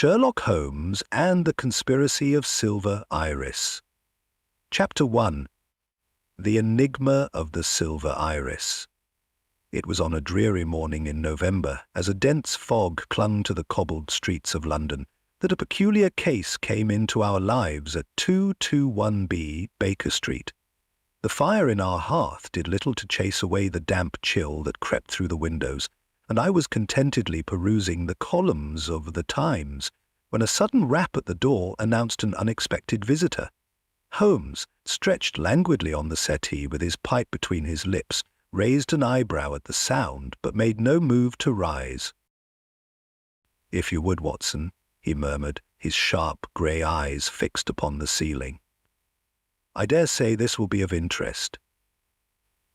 Sherlock Holmes and the Conspiracy of Silver Iris. Chapter 1. The Enigma of the Silver Iris. It was on a dreary morning in November, as a dense fog clung to the cobbled streets of London, that a peculiar case came into our lives at 221B Baker Street. The fire in our hearth did little to chase away the damp chill that crept through the windows, and I was contentedly perusing the columns of the Times, when a sudden rap at the door announced an unexpected visitor. Holmes, stretched languidly on the settee with his pipe between his lips, raised an eyebrow at the sound, but made no move to rise. "If you would, Watson," he murmured, his sharp grey eyes fixed upon the ceiling. "I dare say this will be of interest."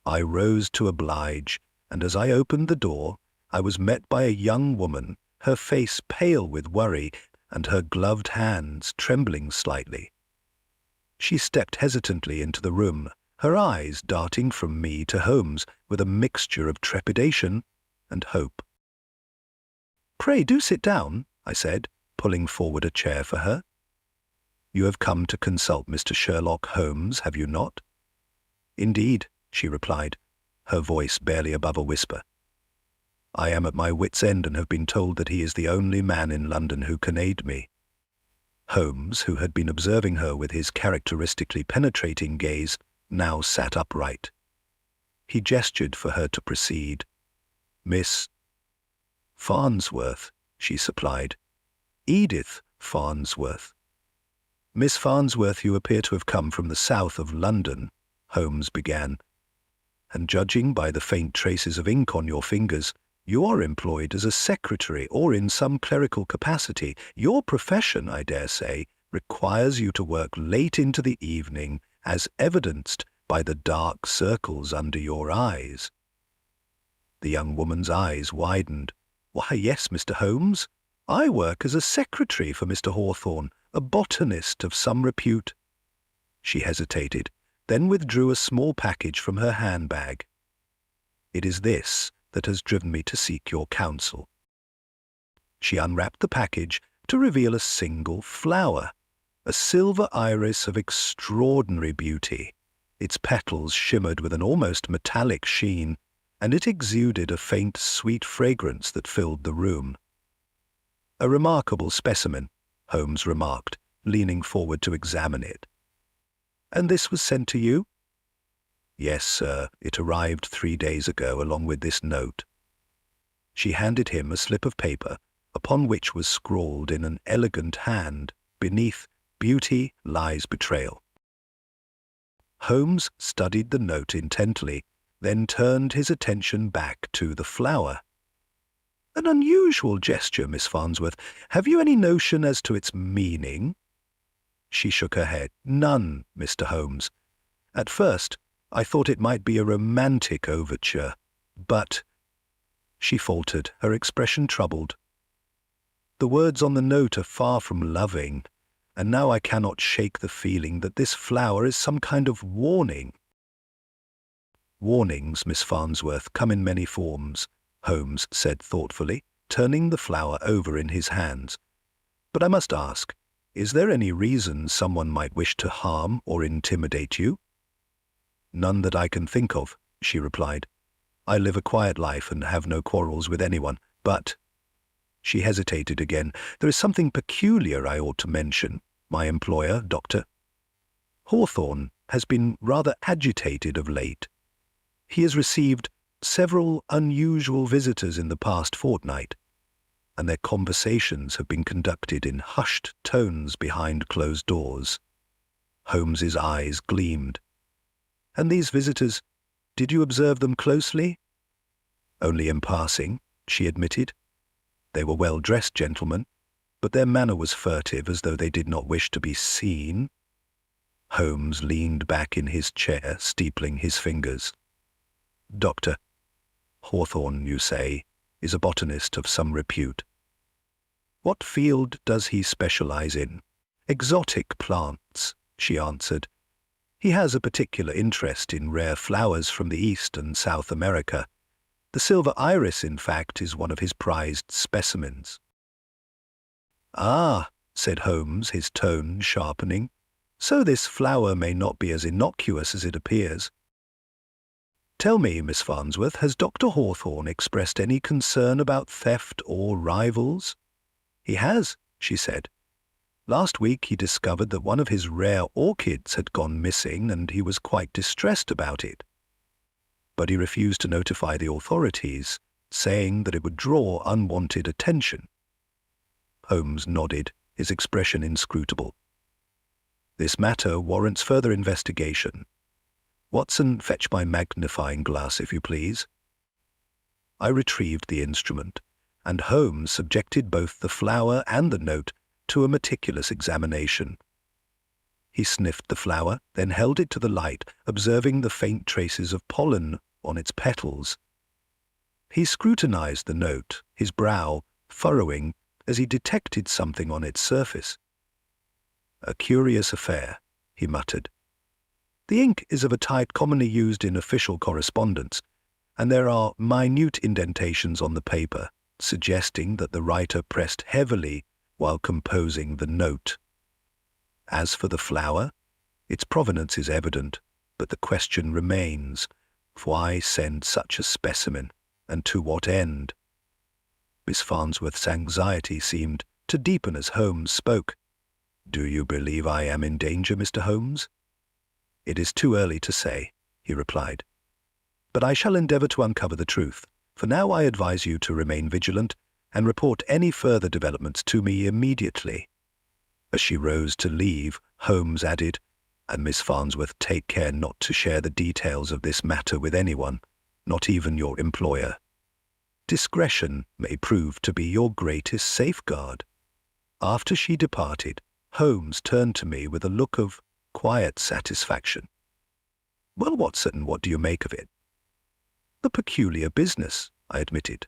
I rose to oblige, and as I opened the door, I was met by a young woman, her face pale with worry and her gloved hands trembling slightly. She stepped hesitantly into the room, her eyes darting from me to Holmes with a mixture of trepidation and hope. "Pray do sit down," I said, pulling forward a chair for her. "You have come to consult Mr. Sherlock Holmes, have you not?" "Indeed," she replied, her voice barely above a whisper. "I am at my wit's end and have been told that he is the only man in London who can aid me." Holmes, who had been observing her with his characteristically penetrating gaze, now sat upright. He gestured for her to proceed. "Miss Farnsworth," she supplied. "Edith Farnsworth." "Miss Farnsworth, you appear to have come from the south of London," Holmes began, "and judging by the faint traces of ink on your fingers, you are employed as a secretary or in some clerical capacity. Your profession, I dare say, requires you to work late into the evening, as evidenced by the dark circles under your eyes." The young woman's eyes widened. "Why, yes, Mr. Holmes. I work as a secretary for Mr. Hawthorne, a botanist of some repute." She hesitated, then withdrew a small package from her handbag. "It is this that has driven me to seek your counsel." She unwrapped the package to reveal a single flower, a silver iris of extraordinary beauty. Its petals shimmered with an almost metallic sheen, and it exuded a faint, sweet fragrance that filled the room. "A remarkable specimen," Holmes remarked, leaning forward to examine it. "And this was sent to you?" "Yes, sir. It arrived 3 days ago, along with this note." She handed him a slip of paper, upon which was scrawled in an elegant hand, beneath, "Beauty lies betrayal." Holmes studied the note intently, then turned his attention back to the flower. "An unusual gesture, Miss Farnsworth. Have you any notion as to its meaning?" She shook her head. "None, Mr. Holmes. At first, I thought it might be a romantic overture, but—" She faltered, her expression troubled. "The words on the note are far from loving, and now I cannot shake the feeling that this flower is some kind of warning." "Warnings, Miss Farnsworth, come in many forms," Holmes said thoughtfully, turning the flower over in his hands. "But I must ask, is there any reason someone might wish to harm or intimidate you?" "None that I can think of," she replied. "I live a quiet life and have no quarrels with anyone, but—" She hesitated again. "There is something peculiar I ought to mention. My employer, Dr. Hawthorne, has been rather agitated of late. He has received several unusual visitors in the past fortnight, and their conversations have been conducted in hushed tones behind closed doors." Holmes's eyes gleamed. "And these visitors, did you observe them closely?" "Only in passing," she admitted. "They were well-dressed gentlemen, but their manner was furtive, as though they did not wish to be seen." Holmes leaned back in his chair, steepling his fingers. "Dr. Hawthorne, you say, is a botanist of some repute. What field does he specialize in?" "Exotic plants," she answered. "He has a particular interest in rare flowers from the East and South America. The silver iris, in fact, is one of his prized specimens." "Ah," said Holmes, his tone sharpening, "so this flower may not be as innocuous as it appears. Tell me, Miss Farnsworth, has Dr. Hawthorne expressed any concern about theft or rivals?" "He has," she said. "Last week he discovered that one of his rare orchids had gone missing, and he was quite distressed about it. But he refused to notify the authorities, saying that it would draw unwanted attention." Holmes nodded, his expression inscrutable. "This matter warrants further investigation. Watson, fetch my magnifying glass, if you please." I retrieved the instrument, and Holmes subjected both the flower and the note to a meticulous examination. He sniffed the flower, then held it to the light, observing the faint traces of pollen on its petals. He scrutinized the note, his brow furrowing as he detected something on its surface. "A curious affair," he muttered. "The ink is of a type commonly used in official correspondence, and there are minute indentations on the paper, suggesting that the writer pressed heavily while composing the note. As for the flower, its provenance is evident, but the question remains, why send such a specimen, and to what end?" Miss Farnsworth's anxiety seemed to deepen as Holmes spoke. "Do you believe I am in danger, Mr. Holmes?" "It is too early to say," he replied. "But I shall endeavor to uncover the truth. For now I advise you to remain vigilant and report any further developments to me immediately." As she rose to leave, Holmes added, "And Miss Farnsworth, take care not to share the details of this matter with anyone, not even your employer. Discretion may prove to be your greatest safeguard." After she departed, Holmes turned to me with a look of quiet satisfaction. "Well, Watson, what do you make of it?" "A peculiar business," I admitted,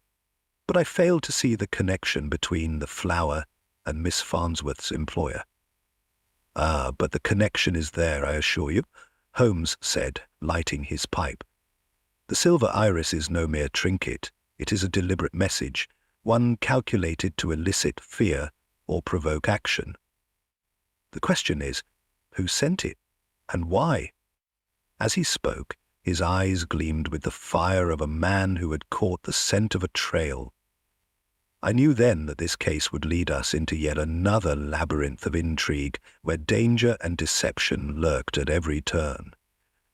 but I failed to see the connection between the flower and Miss Farnsworth's employer. "Ah, but the connection is there, I assure you," Holmes said, lighting his pipe. "The silver iris is no mere trinket. It is a deliberate message, one calculated to elicit fear or provoke action. The question is, who sent it, and why?" As he spoke, his eyes gleamed with the fire of a man who had caught the scent of a trail. I knew then that this case would lead us into yet another labyrinth of intrigue where danger and deception lurked at every turn.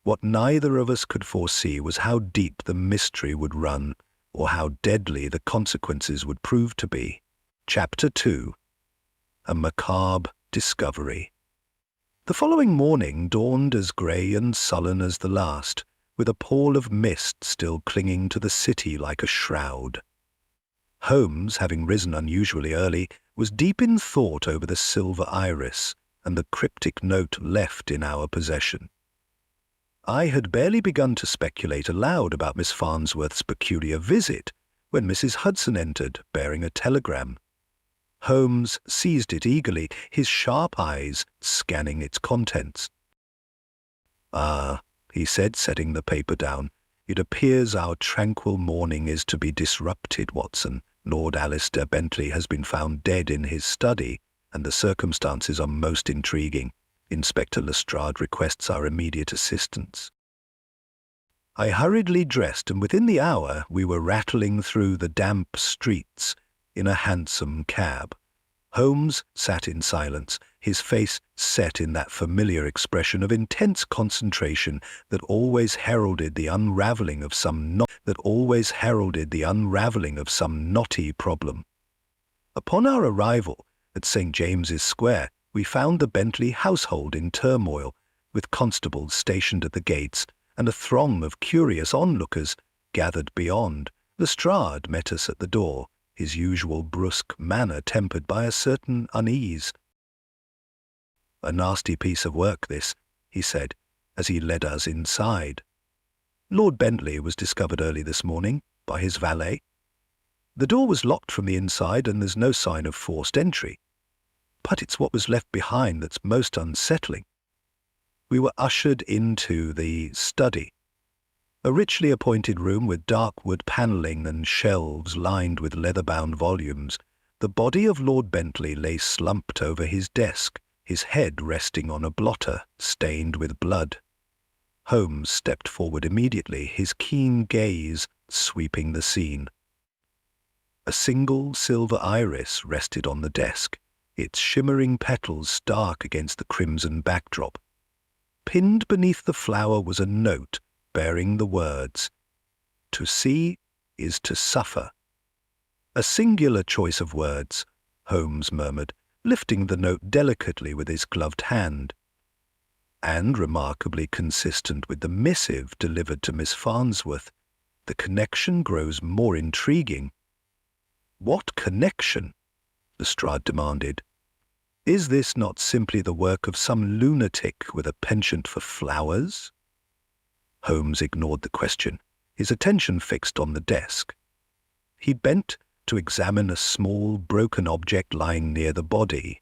What neither of us could foresee was how deep the mystery would run, or how deadly the consequences would prove to be. Chapter 2. A Macabre Discovery. The following morning dawned as grey and sullen as the last, with a pall of mist still clinging to the city like a shroud. Holmes, having risen unusually early, was deep in thought over the silver iris and the cryptic note left in our possession. I had barely begun to speculate aloud about Miss Farnsworth's peculiar visit when Mrs. Hudson entered, bearing a telegram. Holmes seized it eagerly, his sharp eyes scanning its contents. "Ah," he said, setting the paper down, "it appears our tranquil morning is to be disrupted, Watson. Lord Alistair Bentley has been found dead in his study, and the circumstances are most intriguing. Inspector Lestrade requests our immediate assistance." I hurriedly dressed, and within the hour we were rattling through the damp streets in a hansom cab. Holmes sat in silence, his face set in that familiar expression of intense concentration that always heralded the unraveling of some knotty problem. Upon our arrival at St. James's Square, we found the Bentley household in turmoil, with constables stationed at the gates and a throng of curious onlookers gathered beyond. Lestrade met us at the door, his usual brusque manner tempered by a certain unease. "A nasty piece of work, this," he said, as he led us inside. "Lord Bentley was discovered early this morning by his valet. The door was locked from the inside and there's no sign of forced entry. But it's what was left behind that's most unsettling." We were ushered into the study, a richly appointed room with dark wood panelling and shelves lined with leather-bound volumes, The body of Lord Bentley lay slumped over his desk, his head resting on a blotter stained with blood. Holmes stepped forward immediately, his keen gaze sweeping the scene. A single silver iris rested on the desk, its shimmering petals stark against the crimson backdrop. Pinned beneath the flower was a note bearing the words, "To see is to suffer." A singular choice of words, Holmes murmured, lifting the note delicately with his gloved hand. And remarkably consistent with the missive delivered to Miss Farnsworth, the connection grows more intriguing. "What connection?" Lestrade demanded. "Is this not simply the work of some lunatic with a penchant for flowers?" Holmes ignored the question, his attention fixed on the desk. He bent to examine a small, broken object lying near the body,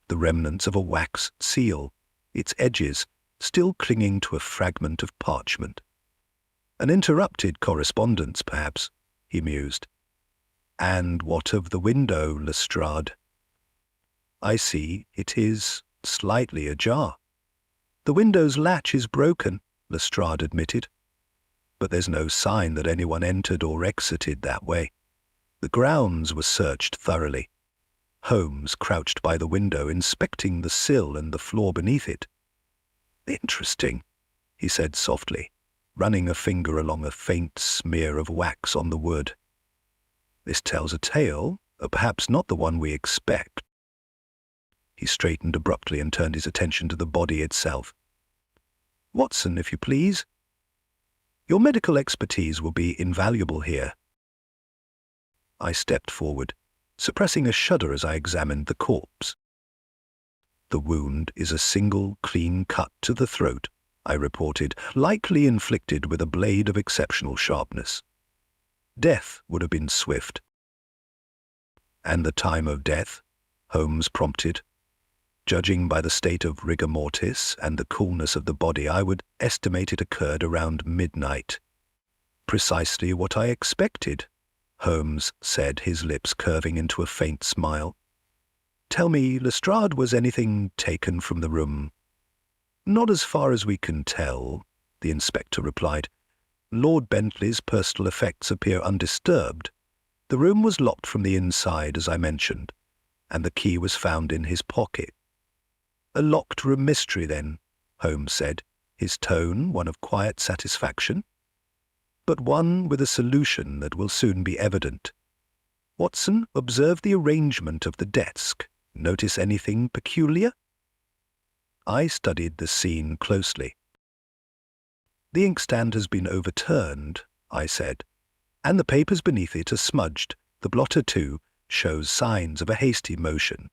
the remnants of a wax seal, its edges still clinging to a fragment of parchment. "An interrupted correspondence, perhaps," he mused. "And what of the window, Lestrade?" "I see it is slightly ajar." "The window's latch is broken," Lestrade admitted. "But there's no sign that anyone entered or exited that way. The grounds were searched thoroughly." Holmes crouched by the window, inspecting the sill and the floor beneath it. "Interesting," he said softly, running a finger along a faint smear of wax on the wood. "This tells a tale, perhaps not the one we expect." He straightened abruptly and turned his attention to the body itself. "Watson, if you please. Your medical expertise will be invaluable here." I stepped forward, suppressing a shudder as I examined the corpse. "The wound is a single clean cut to the throat," I reported, "likely inflicted with a blade of exceptional sharpness. Death would have been swift." "And the time of death?" Holmes prompted. "Judging by the state of rigor mortis and the coolness of the body, I would estimate it occurred around midnight." "Precisely what I expected," Holmes said, his lips curving into a faint smile. "Tell me, Lestrade, was anything taken from the room?" "Not as far as we can tell," the inspector replied. "Lord Bentley's personal effects appear undisturbed. The room was locked from the inside, as I mentioned, and the key was found in his pocket." "A locked room mystery, then," Holmes said, his tone one of quiet satisfaction. "But one with a solution that will soon be evident. Watson, observe the arrangement of the desk. Notice anything peculiar?" I studied the scene closely. "The inkstand has been overturned," I said, "and the papers beneath it are smudged. The blotter, too, shows signs of a hasty motion."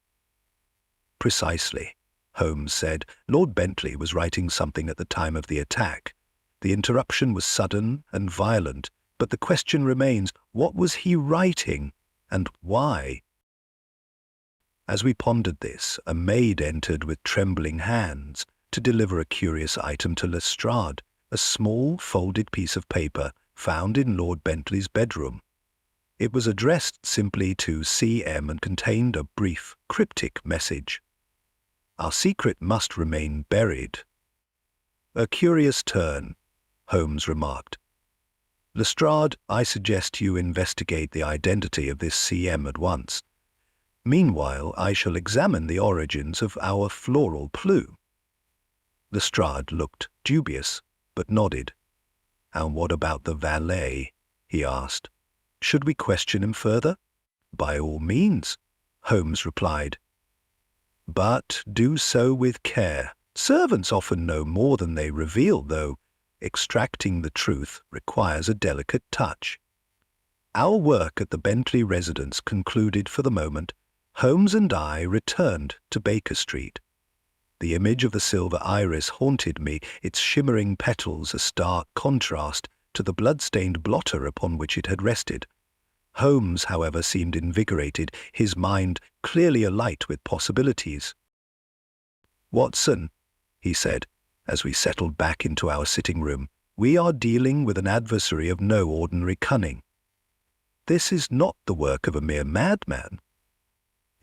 "Precisely," Holmes said. "Lord Bentley was writing something at the time of the attack. The interruption was sudden and violent, but the question remains, what was he writing, and why?" As we pondered this, a maid entered with trembling hands to deliver a curious item to Lestrade, a small folded piece of paper found in Lord Bentley's bedroom. It was addressed simply to C.M. and contained a brief, cryptic message. "Our secret must remain buried." "A curious turn," Holmes remarked. "Lestrade, I suggest you investigate the identity of this C.M. at once. Meanwhile, I shall examine the origins of our floral plume." Lestrade looked dubious, but nodded. "And what about the valet?" he asked. "Should we question him further?" "By all means," Holmes replied. "But do so with care. Servants often know more than they reveal, though extracting the truth requires a delicate touch." Our work at the Bentley residence concluded for the moment, Holmes and I returned to Baker Street. The image of the silver iris haunted me, its shimmering petals a stark contrast to the blood-stained blotter upon which it had rested. Holmes, however, seemed invigorated, his mind clearly alight with possibilities. "Watson," he said, as we settled back into our sitting room, "we are dealing with an adversary of no ordinary cunning. This is not the work of a mere madman.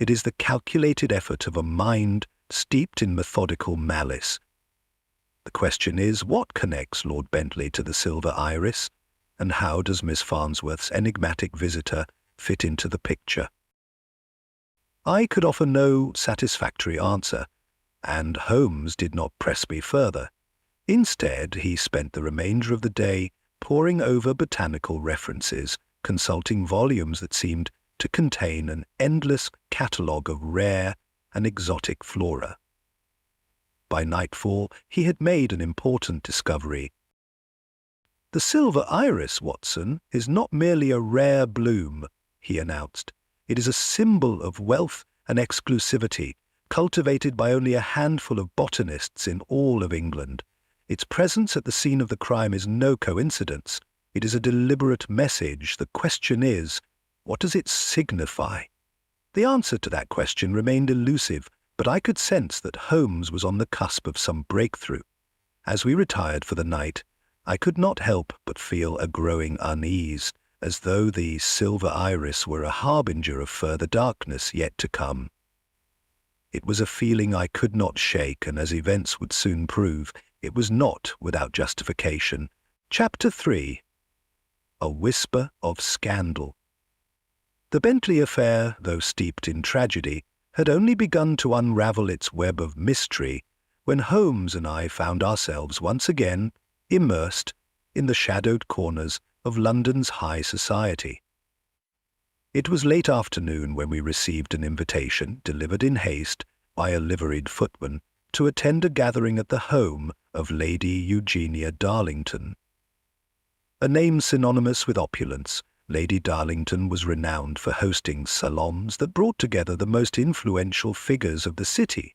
It is the calculated effort of a mind steeped in methodical malice. The question is, what connects Lord Bentley to the Silver Iris, and how does Miss Farnsworth's enigmatic visitor fit into the picture? I could offer no satisfactory answer, and Holmes did not press me further. Instead, he spent the remainder of the day poring over botanical references, consulting volumes that seemed to contain an endless catalogue of rare and exotic flora. By nightfall, he had made an important discovery. "The silver iris, Watson, is not merely a rare bloom," he announced. "It is a symbol of wealth and exclusivity, cultivated by only a handful of botanists in all of England. Its presence at the scene of the crime is no coincidence. It is a deliberate message. The question is, what does it signify?" The answer to that question remained elusive, but I could sense that Holmes was on the cusp of some breakthrough. As we retired for the night, I could not help but feel a growing unease, as though the silver iris were a harbinger of further darkness yet to come. It was a feeling I could not shake, and as events would soon prove, it was not without justification. Chapter 3. A Whisper of Scandal. The Bentley affair, though steeped in tragedy, had only begun to unravel its web of mystery when Holmes and I found ourselves once again immersed in the shadowed corners of London's high society. It was late afternoon when we received an invitation, delivered in haste by a liveried footman, to attend a gathering at the home of Lady Eugenia Darlington. A name synonymous with opulence, Lady Darlington was renowned for hosting salons that brought together the most influential figures of the city.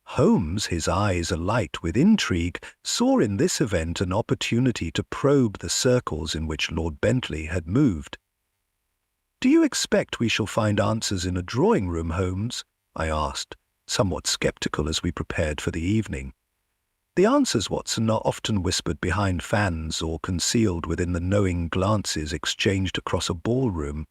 Holmes, his eyes alight with intrigue, saw in this event an opportunity to probe the circles in which Lord Bentley had moved. "Do you expect we shall find answers in a drawing-room, Holmes?" I asked, somewhat sceptical as we prepared for the evening. "The answers, Watson, are often whispered behind fans or concealed within the knowing glances exchanged across a ballroom.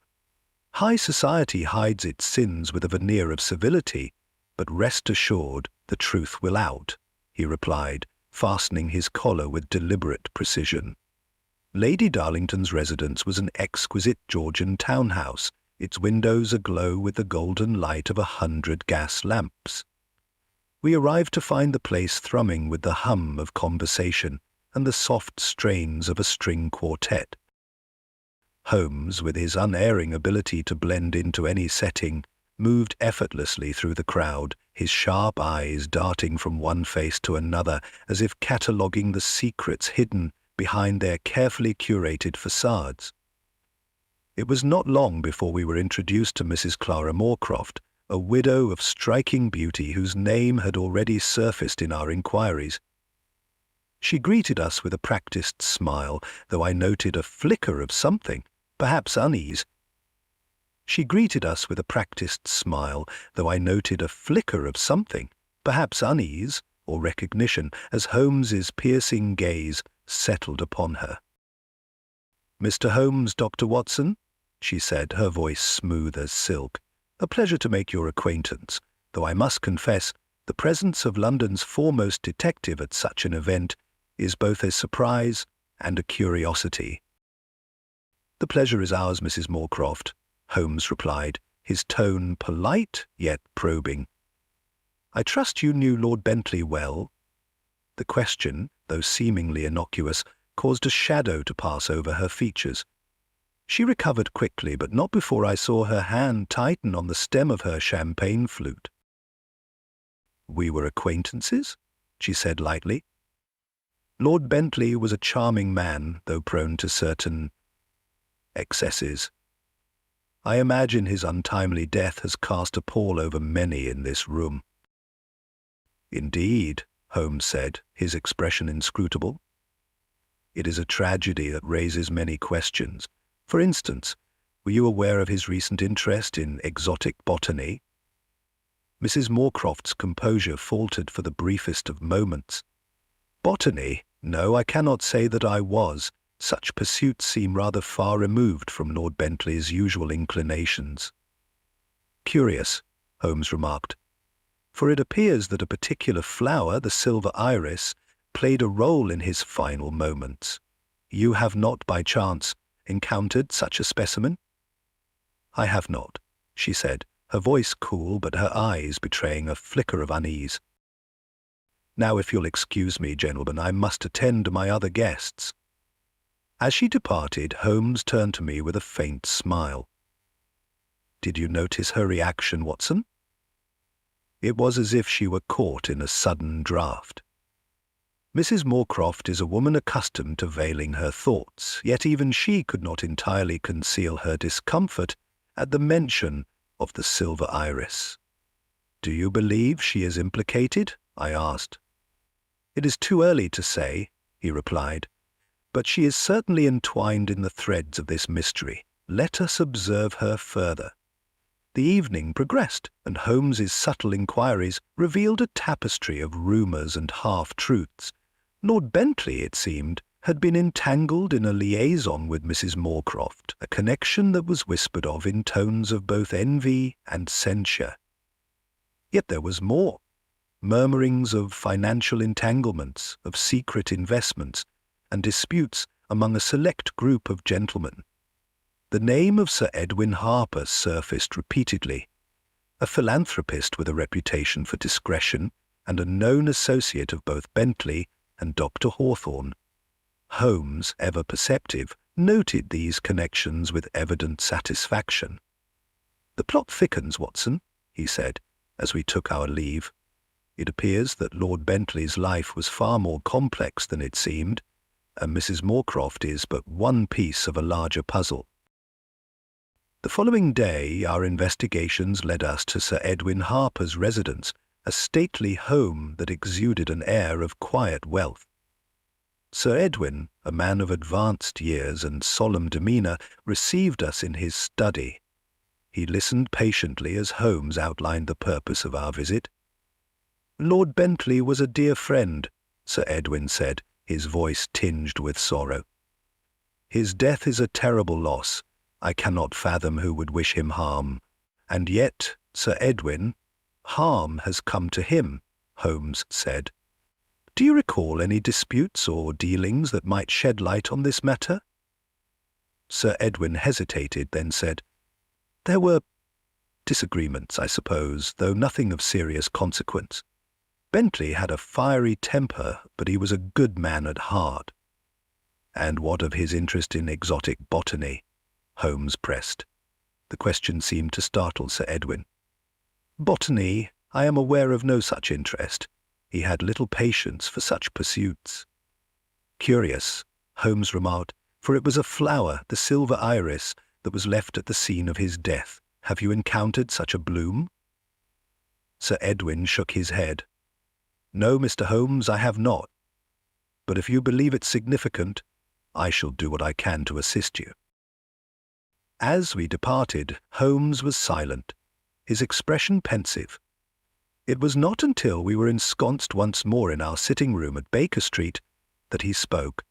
High society hides its sins with a veneer of civility, but rest assured the truth will out," he replied, fastening his collar with deliberate precision. Lady Darlington's residence was an exquisite Georgian townhouse, its windows aglow with the golden light of 100 gas lamps. We arrived to find the place thrumming with the hum of conversation and the soft strains of a string quartet. Holmes, with his unerring ability to blend into any setting, moved effortlessly through the crowd, his sharp eyes darting from one face to another as if cataloguing the secrets hidden behind their carefully curated facades. It was not long before we were introduced to Mrs. Clara Moorcroft, a widow of striking beauty whose name had already surfaced in our inquiries. She greeted us with a practiced smile, though I noted a flicker of something, perhaps unease. She greeted us with a practiced smile, though I noted a flicker of something, perhaps unease or recognition, as Holmes's piercing gaze settled upon her. "Mr. Holmes, Dr. Watson," she said, her voice smooth as silk. "A pleasure to make your acquaintance, though I must confess the presence of London's foremost detective at such an event is both a surprise and a curiosity." "The pleasure is ours, Mrs. Moorcroft," Holmes replied, his tone polite yet probing. "I trust you knew Lord Bentley well?" The question, though seemingly innocuous, caused a shadow to pass over her features. She recovered quickly, but not before I saw her hand tighten on the stem of her champagne flute. "We were acquaintances?" she said lightly. "Lord Bentley was a charming man, though prone to certain excesses. I imagine his untimely death has cast a pall over many in this room." "Indeed," Holmes said, his expression inscrutable. "It is a tragedy that raises many questions. For instance, were you aware of his recent interest in exotic botany?" Mrs. Moorcroft's composure faltered for the briefest of moments. "Botany? No, I cannot say that I was. Such pursuits seem rather far removed from Lord Bentley's usual inclinations." Curious, Holmes remarked, for it appears that a particular flower, the silver iris, played a role in his final moments. You have not, by chance, encountered such a specimen? I have not, she said, her voice cool but her eyes betraying a flicker of unease. Now, if you'll excuse me, gentlemen, I must attend to my other guests. As she departed, Holmes turned to me with a faint smile. Did you notice her reaction, Watson? It was as if she were caught in a sudden draught. Mrs. Moorcroft is a woman accustomed to veiling her thoughts, yet even she could not entirely conceal her discomfort at the mention of the silver iris. Do you believe she is implicated? I asked. It is too early to say, he replied, but she is certainly entwined in the threads of this mystery. Let us observe her further. The evening progressed, and Holmes's subtle inquiries revealed a tapestry of rumours and half-truths. Lord Bentley, it seemed, had been entangled in a liaison with Mrs. Moorcroft, a connection that was whispered of in tones of both envy and censure. Yet there was more. Murmurings of financial entanglements, of secret investments, and disputes among a select group of gentlemen. The name of Sir Edwin Harper surfaced repeatedly, a philanthropist with a reputation for discretion and a known associate of both Bentley and Dr. Hawthorne. Holmes, ever perceptive, noted these connections with evident satisfaction. "The plot thickens, Watson," he said, as we took our leave. "It appears that Lord Bentley's life was far more complex than it seemed, and Mrs. Moorcroft is but one piece of a larger puzzle." The following day, our investigations led us to Sir Edwin Harper's residence, a stately home that exuded an air of quiet wealth. Sir Edwin, a man of advanced years and solemn demeanour, received us in his study. He listened patiently as Holmes outlined the purpose of our visit. "Lord Bentley was a dear friend," Sir Edwin said, his voice tinged with sorrow. "His death is a terrible loss. I cannot fathom who would wish him harm. And yet, Sir Edwin, harm has come to him," Holmes said. "Do you recall any disputes or dealings that might shed light on this matter?" Sir Edwin hesitated, then said, "There were disagreements, I suppose, though nothing of serious consequence. Bentley had a fiery temper, but he was a good man at heart." "And what of his interest in exotic botany?" Holmes pressed. The question seemed to startle Sir Edwin. "Botany, I am aware of no such interest. He had little patience for such pursuits." "Curious," Holmes remarked, "for it was a flower, the silver iris, that was left at the scene of his death. Have you encountered such a bloom?" Sir Edwin shook his head. "No, Mr. Holmes, I have not. But if you believe it significant, I shall do what I can to assist you." As we departed, Holmes was silent, his expression pensive. It was not until we were ensconced once more in our sitting room at Baker Street that he spoke.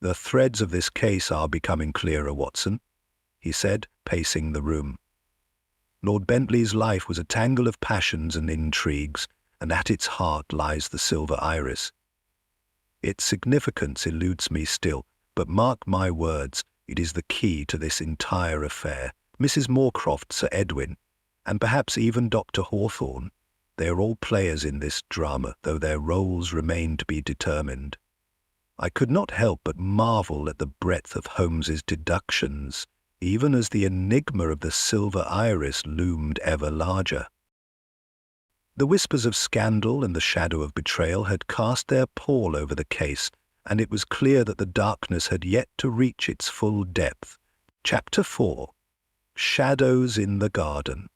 "The threads of this case are becoming clearer, Watson," he said, pacing the room. "Lord Bentley's life was a tangle of passions and intrigues, and at its heart lies the silver iris. Its significance eludes me still, but mark my words, it is the key to this entire affair. Mrs. Moorcroft, Sir Edwin, and perhaps even Dr. Hawthorne, they are all players in this drama, though their roles remain to be determined." I could not help but marvel at the breadth of Holmes's deductions, even as the enigma of the silver iris loomed ever larger. The whispers of scandal and the shadow of betrayal had cast their pall over the case, and it was clear that the darkness had yet to reach its full depth. Chapter 4. Shadows in the Garden.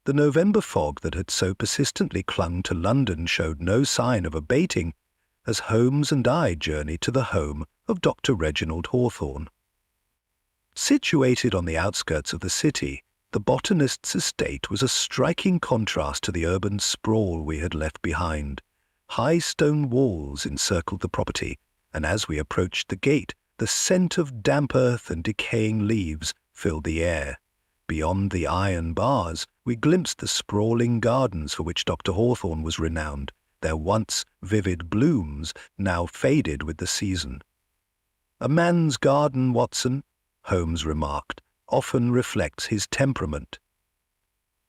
The November fog that had so persistently clung to London showed no sign of abating as Holmes and I journeyed to the home of Dr. Reginald Hawthorne. Situated on the outskirts of the city, the botanist's estate was a striking contrast to the urban sprawl we had left behind. High stone walls encircled the property, and as we approached the gate, the scent of damp earth and decaying leaves filled the air. Beyond the iron bars, we glimpsed the sprawling gardens for which Dr. Hawthorne was renowned, their once vivid blooms now faded with the season. "A man's garden, Watson," Holmes remarked, "often reflects his temperament."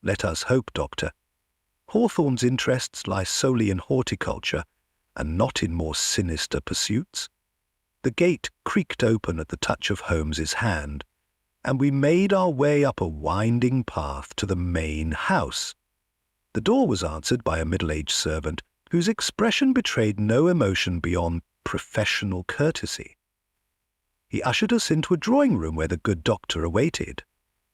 "Let us hope, Doctor. Hawthorne's interests lie solely in horticulture, and not in more sinister pursuits." The gate creaked open at the touch of Holmes's hand, and we made our way up a winding path to the main house. The door was answered by a middle-aged servant whose expression betrayed no emotion beyond professional courtesy. He ushered us into a drawing-room where the good doctor awaited.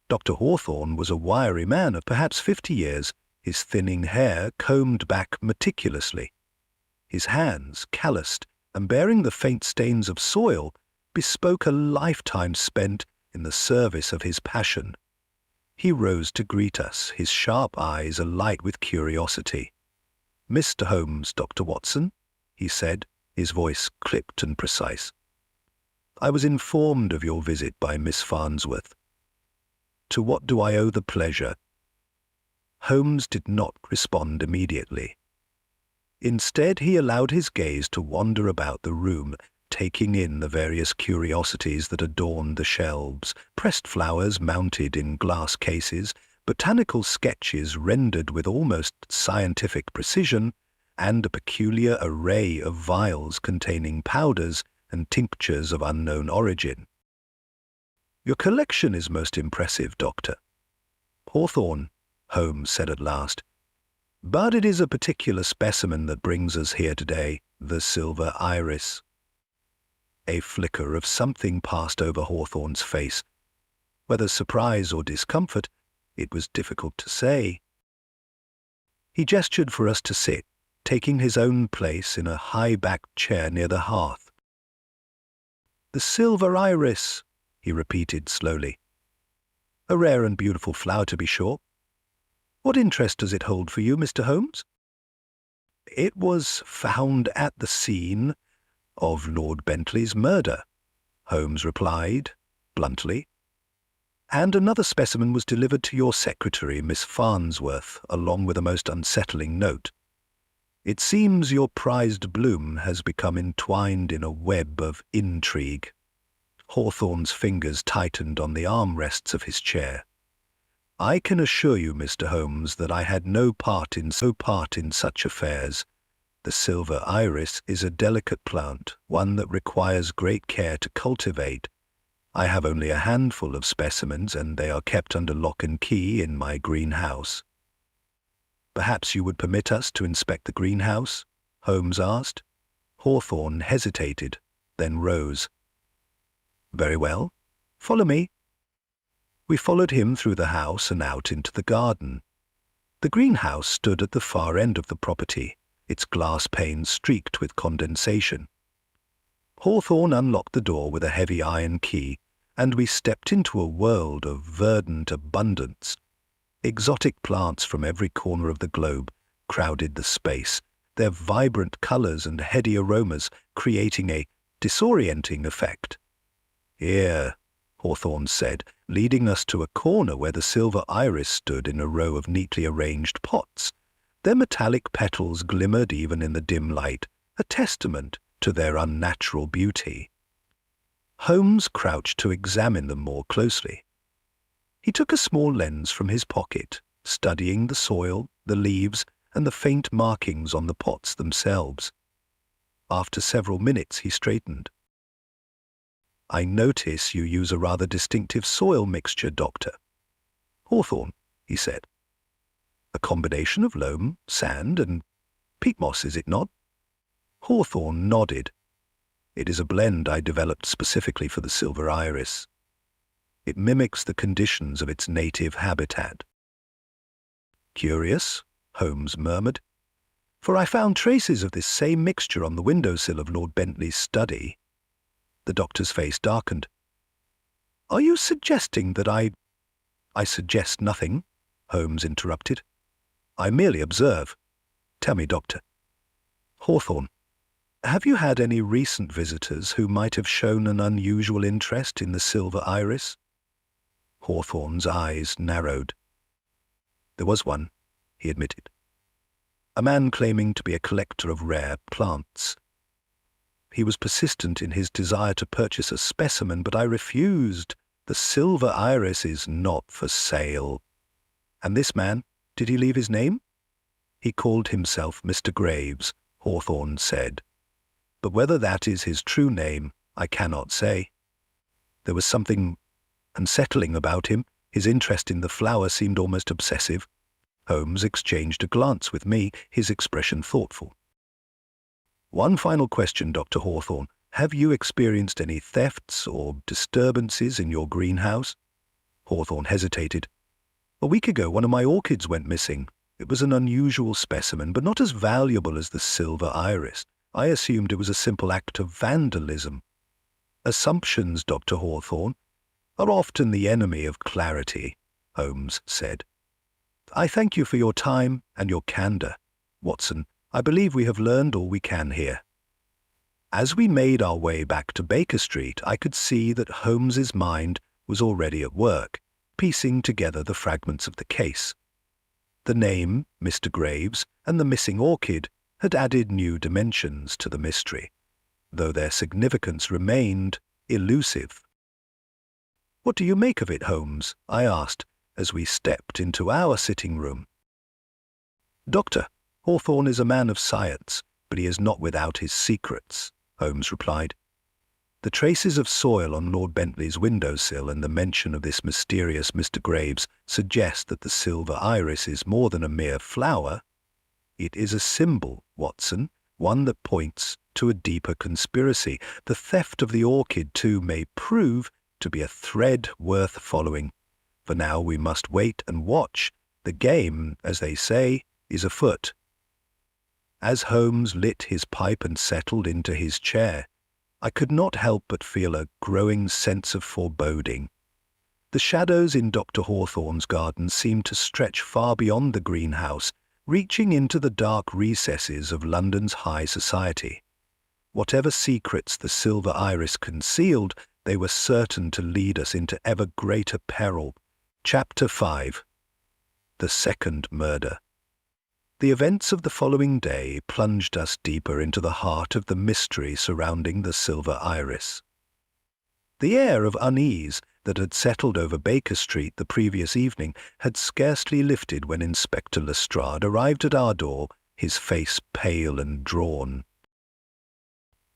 Dr. Hawthorne was a wiry man of perhaps 50 years, his thinning hair combed back meticulously. His hands, calloused and bearing the faint stains of soil, bespoke a lifetime spent in the service of his passion. He rose to greet us, his sharp eyes alight with curiosity. "Mr. Holmes, Dr. Watson," he said, his voice clipped and precise. "I was informed of your visit by Miss Farnsworth. To what do I owe the pleasure?" Holmes did not respond immediately. Instead, he allowed his gaze to wander about the room, taking in the various curiosities that adorned the shelves, pressed flowers mounted in glass cases, botanical sketches rendered with almost scientific precision, and a peculiar array of vials containing powders and tinctures of unknown origin. "Your collection is most impressive, Doctor." "Hawthorne," Holmes said at last. "But it is a particular specimen that brings us here today, the silver iris." A flicker of something passed over Hawthorne's face. Whether surprise or discomfort, it was difficult to say. He gestured for us to sit, taking his own place in a high-backed chair near the hearth. "The silver iris," he repeated slowly. "A rare and beautiful flower, to be sure. What interest does it hold for you, Mr. Holmes?" "It was found at the scene of Lord Bentley's murder," Holmes replied bluntly. "And another specimen was delivered to your secretary, Miss Farnsworth, along with a most unsettling note. It seems your prized bloom has become entwined in a web of intrigue." Hawthorne's fingers tightened on the armrests of his chair. "I can assure you, Mr. Holmes, that I had no part in such affairs. The silver iris is a delicate plant, one that requires great care to cultivate. I have only a handful of specimens, and they are kept under lock and key in my greenhouse." "Perhaps you would permit us to inspect the greenhouse?" Holmes asked. Hawthorne hesitated, then rose. "Very well. Follow me." We followed him through the house and out into the garden. The greenhouse stood at the far end of the property, its glass panes streaked with condensation. Hawthorne unlocked the door with a heavy iron key, and we stepped into a world of verdant abundance. Exotic plants from every corner of the globe crowded the space, their vibrant colors and heady aromas creating a disorienting effect. "Here," Hawthorne said, leading us to a corner where the silver iris stood in a row of neatly arranged pots. Their metallic petals glimmered even in the dim light, a testament to their unnatural beauty. Holmes crouched to examine them more closely. He took a small lens from his pocket, studying the soil, the leaves, and the faint markings on the pots themselves. After several minutes he straightened. "I notice you use a rather distinctive soil mixture, Doctor." "Hawthorne," he said. "A combination of loam, sand, and peat moss, is it not?" Hawthorne nodded. "It is a blend I developed specifically for the silver iris. It mimics the conditions of its native habitat." "Curious," Holmes murmured, "for I found traces of this same mixture on the windowsill of Lord Bentley's study." The doctor's face darkened. "Are you suggesting that I suggest nothing," Holmes interrupted. "I merely observe. Tell me, Doctor. Hawthorne, have you had any recent visitors who might have shown an unusual interest in the silver iris?" Hawthorne's eyes narrowed. "There was one," he admitted. "A man claiming to be a collector of rare plants. He was persistent in his desire to purchase a specimen, but I refused. The silver iris is not for sale." "And this man, did he leave his name?" "He called himself Mr. Graves," Hawthorne said. "But whether that is his true name, I cannot say. There was something unsettling about him. His interest in the flower seemed almost obsessive." Holmes exchanged a glance with me, his expression thoughtful. "One final question, Dr. Hawthorne. Have you experienced any thefts or disturbances in your greenhouse?" Hawthorne hesitated. "A week ago, one of my orchids went missing. It was an unusual specimen, but not as valuable as the silver iris. I assumed it was a simple act of vandalism." "Assumptions, Dr. Hawthorne, are often the enemy of clarity," Holmes said. "I thank you for your time and your candor, Watson. I believe we have learned all we can here." As we made our way back to Baker Street, I could see that Holmes's mind was already at work, piecing together the fragments of the case. The name, Mr. Graves, and the missing orchid had added new dimensions to the mystery, though their significance remained elusive. "What do you make of it, Holmes?" I asked as we stepped into our sitting room. "Doctor, Hawthorne is a man of science, but he is not without his secrets," Holmes replied. "The traces of soil on Lord Bentley's windowsill and the mention of this mysterious Mr. Graves suggest that the silver iris is more than a mere flower. It is a symbol, Watson, one that points to a deeper conspiracy. The theft of the orchid, too, may prove to be a thread worth following. For now we must wait and watch. The game, as they say, is afoot." As Holmes lit his pipe and settled into his chair, I could not help but feel a growing sense of foreboding. The shadows in Dr. Hawthorne's garden seemed to stretch far beyond the greenhouse, reaching into the dark recesses of London's high society. Whatever secrets the silver iris concealed, they were certain to lead us into ever greater peril. Chapter 5. The Second Murder. The events of the following day plunged us deeper into the heart of the mystery surrounding the silver iris. The air of unease that had settled over Baker Street the previous evening had scarcely lifted when Inspector Lestrade arrived at our door, his face pale and drawn.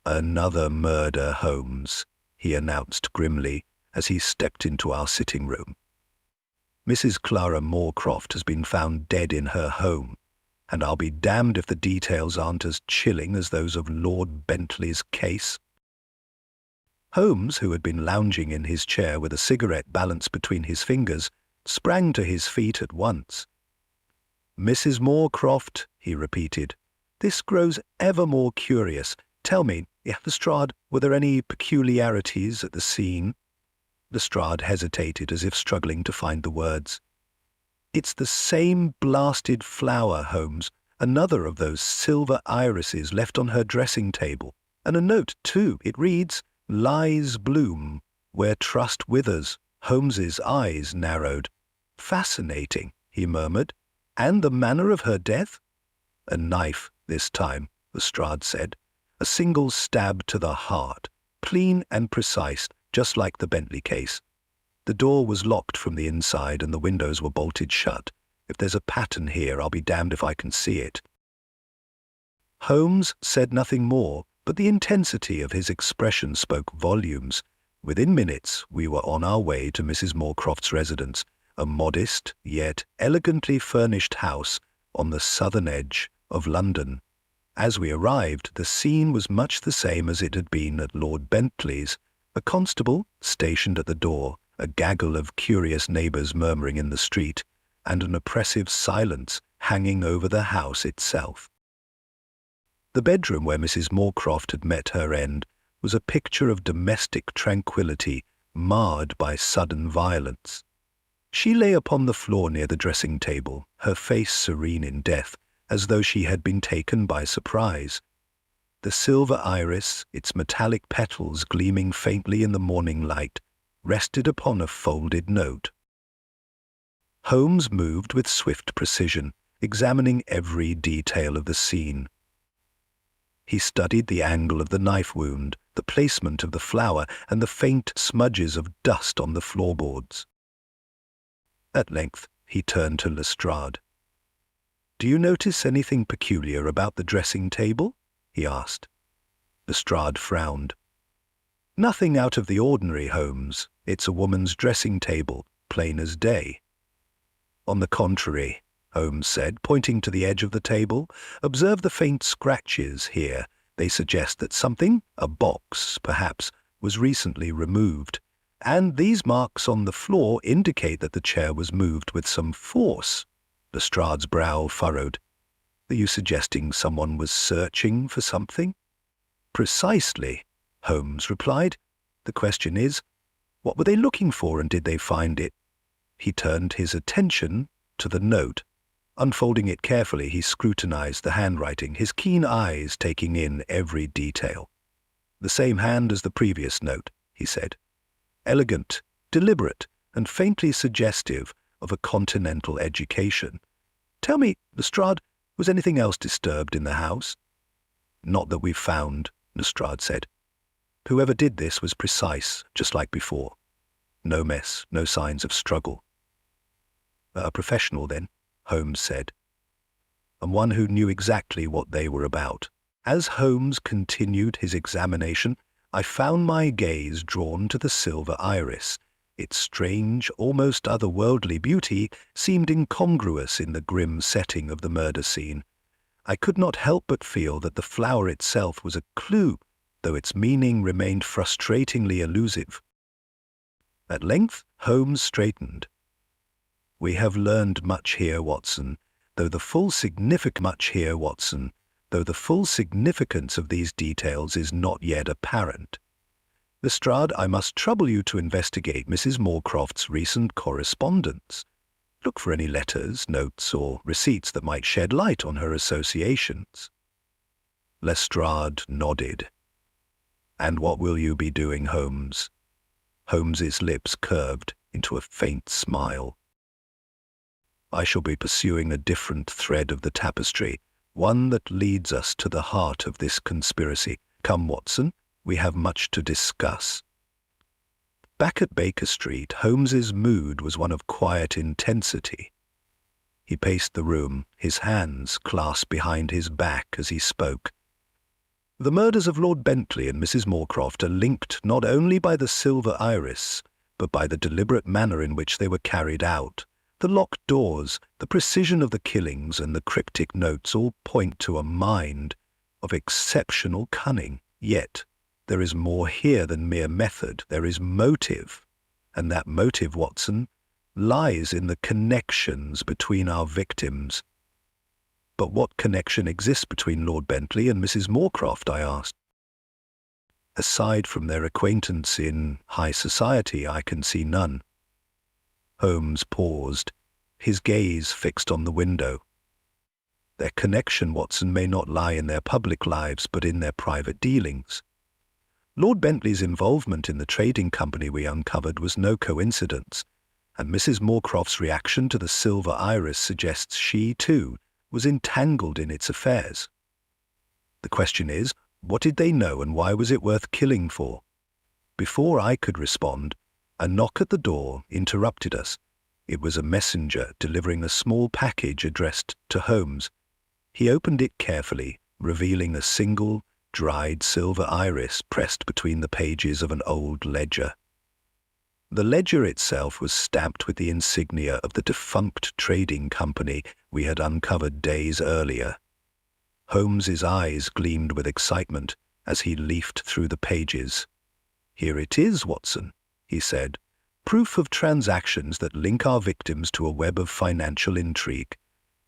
"Another murder, Holmes," he announced grimly as he stepped into our sitting room. "Mrs. Clara Moorcroft has been found dead in her home, and I'll be damned if the details aren't as chilling as those of Lord Bentley's case." Holmes, who had been lounging in his chair with a cigarette balanced between his fingers, sprang to his feet at once. "Mrs. Moorcroft," he repeated, "this grows ever more curious. Tell me, Lestrade, were there any peculiarities at the scene?" Lestrade hesitated as if struggling to find the words. "It's the same blasted flower, Holmes, another of those silver irises left on her dressing table, and a note, too. It reads, 'Lies bloom where trust withers.'" Holmes's eyes narrowed. "Fascinating," he murmured. "And the manner of her death?" "A knife this time," Lestrade said. "A single stab to the heart, clean and precise, just like the Bentley case. The door was locked from the inside and the windows were bolted shut. If there's a pattern here, I'll be damned if I can see it." Holmes said nothing more, but the intensity of his expression spoke volumes. Within minutes, we were on our way to Mrs. Moorcroft's residence, a modest yet elegantly furnished house on the southern edge of London. As we arrived, the scene was much the same as it had been at Lord Bentley's. A constable stationed at the door, a gaggle of curious neighbours murmuring in the street, and an oppressive silence hanging over the house itself. The bedroom where Mrs. Moorcroft had met her end was a picture of domestic tranquillity marred by sudden violence. She lay upon the floor near the dressing table, her face serene in death, as though she had been taken by surprise. The silver iris, its metallic petals gleaming faintly in the morning light, rested upon a folded note Holmes moved with swift precision, examining every detail of the scene. He studied the angle of the knife wound, the placement of the flower, and the faint smudges of dust on the floorboards. At length, he turned to Lestrade. "Do you notice anything peculiar about the dressing table?" he asked. Lestrade frowned. "Nothing out of the ordinary, Holmes. It's a woman's dressing table, plain as day." "On the contrary," Holmes said, pointing to the edge of the table, "observe the faint scratches here. They suggest that something, a box, perhaps, was recently removed. And these marks on the floor indicate that the chair was moved with some force." Lestrade's brow furrowed. "Are you suggesting someone was searching for something?" "Precisely," Holmes replied. "The question is, what were they looking for, and did they find it?" He turned his attention to the note. Unfolding it carefully, he scrutinized the handwriting, his keen eyes taking in every detail. "The same hand as the previous note," he said. "Elegant, deliberate, and faintly suggestive of a continental education. Tell me, Lestrade, was anything else disturbed in the house?" "Not that we've found," Lestrade said. "Whoever did this was precise, just like before. No mess, no signs of struggle." "A professional, then," Holmes said, "and one who knew exactly what they were about." As Holmes continued his examination, I found my gaze drawn to the silver iris. Its strange, almost otherworldly beauty seemed incongruous in the grim setting of the murder scene. I could not help but feel that the flower itself was a clue, though its meaning remained frustratingly elusive. At length, Holmes straightened. "We have learned much here, Watson, though the full significance of these details is not yet apparent. Lestrade, I must trouble you to investigate Mrs. Moorcroft's recent correspondence. Look for any letters, notes, or receipts that might shed light on her associations." Lestrade nodded. "And what will you be doing, Holmes?" Holmes's lips curved into a faint smile. "I shall be pursuing a different thread of the tapestry, one that leads us to the heart of this conspiracy. Come, Watson, we have much to discuss." Back at Baker Street, Holmes's mood was one of quiet intensity. He paced the room, his hands clasped behind his back as he spoke. "The murders of Lord Bentley and Mrs. Moorcroft are linked not only by the silver iris, but by the deliberate manner in which they were carried out. The locked doors, the precision of the killings, and the cryptic notes all point to a mind of exceptional cunning. Yet, there is more here than mere method. There is motive. And that motive, Watson, lies in the connections between our victims." "But what connection exists between Lord Bentley and Mrs. Moorcroft?" I asked. "Aside from their acquaintance in high society, I can see none." Holmes paused, his gaze fixed on the window. "Their connection, Watson, may not lie in their public lives, but in their private dealings. Lord Bentley's involvement in the trading company we uncovered was no coincidence, and Mrs. Moorcroft's reaction to the silver iris suggests she, too, was entangled in its affairs. The question is, what did they know, and why was it worth killing for?" Before I could respond, a knock at the door interrupted us. It was a messenger delivering a small package addressed to Holmes. He opened it carefully, revealing a single, dried silver iris pressed between the pages of an old ledger. The ledger itself was stamped with the insignia of the defunct trading company we had uncovered days earlier. Holmes's eyes gleamed with excitement as he leafed through the pages. "Here it is, Watson," he said. "Proof of transactions that link our victims to a web of financial intrigue.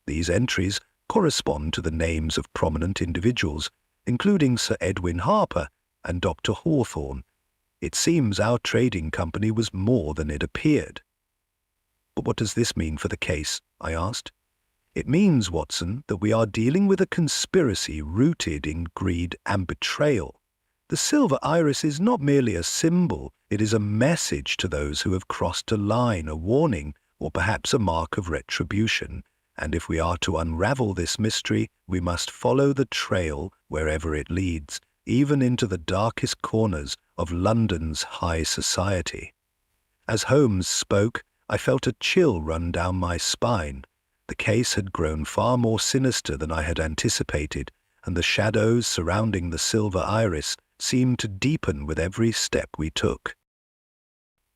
These entries correspond to the names of prominent individuals, including Sir Edwin Harper and Dr. Hawthorne. It seems our trading company was more than it appeared." "But what does this mean for the case?" I asked. "It means, Watson, that we are dealing with a conspiracy rooted in greed and betrayal. The silver iris is not merely a symbol, it is a message to those who have crossed a line, a warning or perhaps a mark of retribution, and if we are to unravel this mystery, we must follow the trail wherever it leads, even into the darkest corners of London's high society. As Holmes spoke, I felt a chill run down my spine. The case had grown far more sinister than I had anticipated, and the shadows surrounding the silver iris seemed to deepen with every step we took.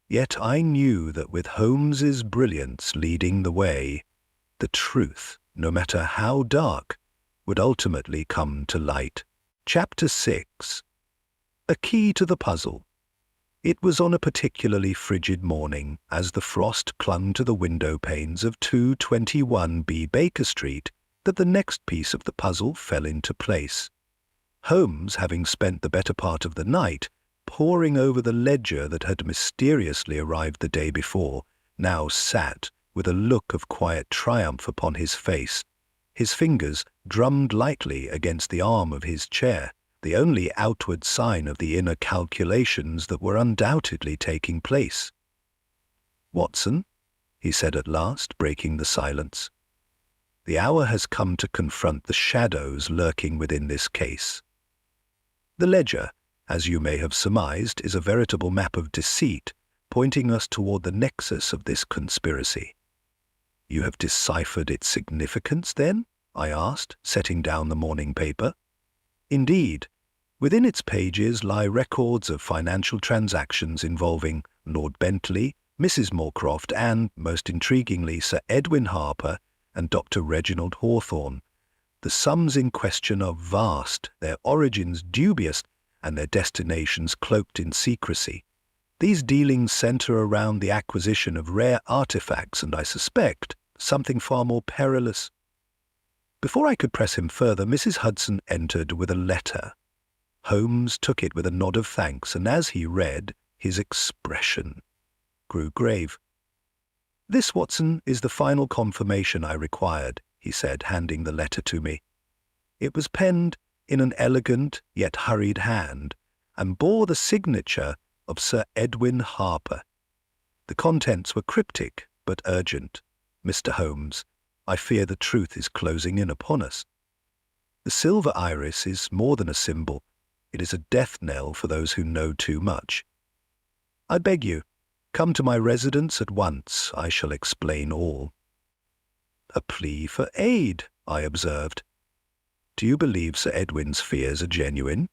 Yet I knew that with Holmes's brilliance leading the way, the truth, no matter how dark, would ultimately come to light. Chapter 6. A Key to the Puzzle. It was on a particularly frigid morning, as the frost clung to the window panes of 221B Baker Street, that the next piece of the puzzle fell into place. Holmes, having spent the better part of the night poring over the ledger that had mysteriously arrived the day before, now sat with a look of quiet triumph upon his face. His fingers drummed lightly against the arm of his chair, the only outward sign of the inner calculations that were undoubtedly taking place. "Watson," he said at last, breaking the silence, "the hour has come to confront the shadows lurking within this case. The ledger, as you may have surmised, is a veritable map of deceit, pointing us toward the nexus of this conspiracy." "You have deciphered its significance, then?" I asked, setting down the morning paper. "Indeed. Within its pages lie records of financial transactions involving Lord Bentley, Mrs. Moorcroft, and, most intriguingly, Sir Edwin Harper and Dr. Reginald Hawthorne. The sums in question are vast, their origins dubious, and their destinations cloaked in secrecy. These dealings center around the acquisition of rare artifacts and, I suspect, something far more perilous." Before I could press him further, Mrs. Hudson entered with a letter. Holmes took it with a nod of thanks, and as he read, his expression grew grave. "This, Watson, is the final confirmation I required," he said, handing the letter to me. It was penned in an elegant yet hurried hand, and bore the signature of Sir Edwin Harper. The contents were cryptic but urgent. "Mr. Holmes, I fear the truth is closing in upon us. The silver iris is more than a symbol. It is a death knell for those who know too much. I beg you, come to my residence at once. I shall explain all." "A plea for aid," I observed. "Do you believe Sir Edwin's fears are genuine?"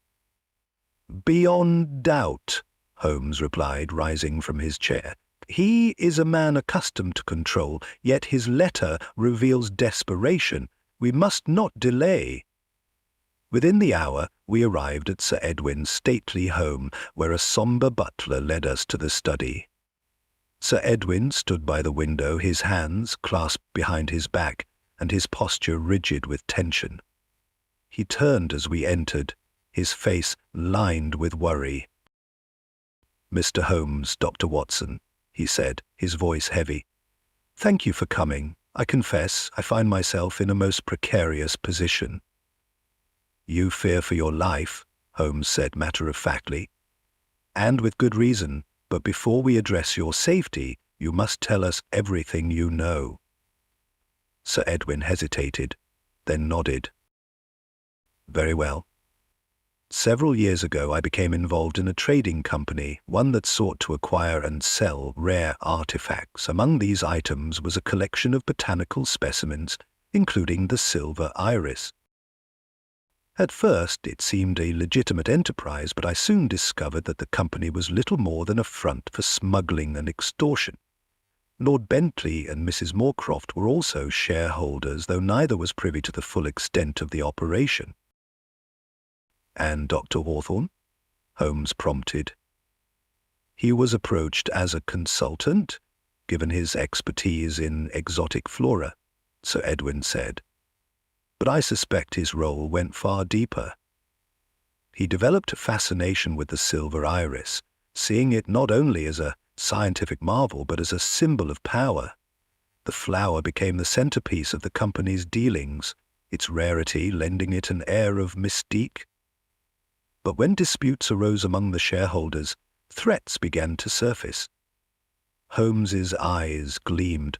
"Beyond doubt," Holmes replied, rising from his chair. "He is a man accustomed to control, yet his letter reveals desperation. We must not delay." Within the hour, we arrived at Sir Edwin's stately home, where a sombre butler led us to the study. Sir Edwin stood by the window, his hands clasped behind his back, and his posture rigid with tension. He turned as we entered, his face lined with worry. "Mr. Holmes, Dr. Watson," he said, his voice heavy. "Thank you for coming. I confess I find myself in a most precarious position." "You fear for your life," Holmes said matter-of-factly. "And with good reason, but before we address your safety, you must tell us everything you know." Sir Edwin hesitated, then nodded. "Very well. Several years ago I became involved in a trading company, one that sought to acquire and sell rare artifacts. Among these items was a collection of botanical specimens, including the silver iris. At first it seemed a legitimate enterprise, but I soon discovered that the company was little more than a front for smuggling and extortion. Lord Bentley and Mrs. Moorcroft were also shareholders, though neither was privy to the full extent of the operation." "And Dr. Hawthorne?" Holmes prompted. "He was approached as a consultant, given his expertise in exotic flora," Sir Edwin said. "But I suspect his role went far deeper. He developed a fascination with the silver iris, seeing it not only as a scientific marvel but as a symbol of power. The flower became the centerpiece of the company's dealings, its rarity lending it an air of mystique. But when disputes arose among the shareholders, threats began to surface. Holmes's eyes gleamed.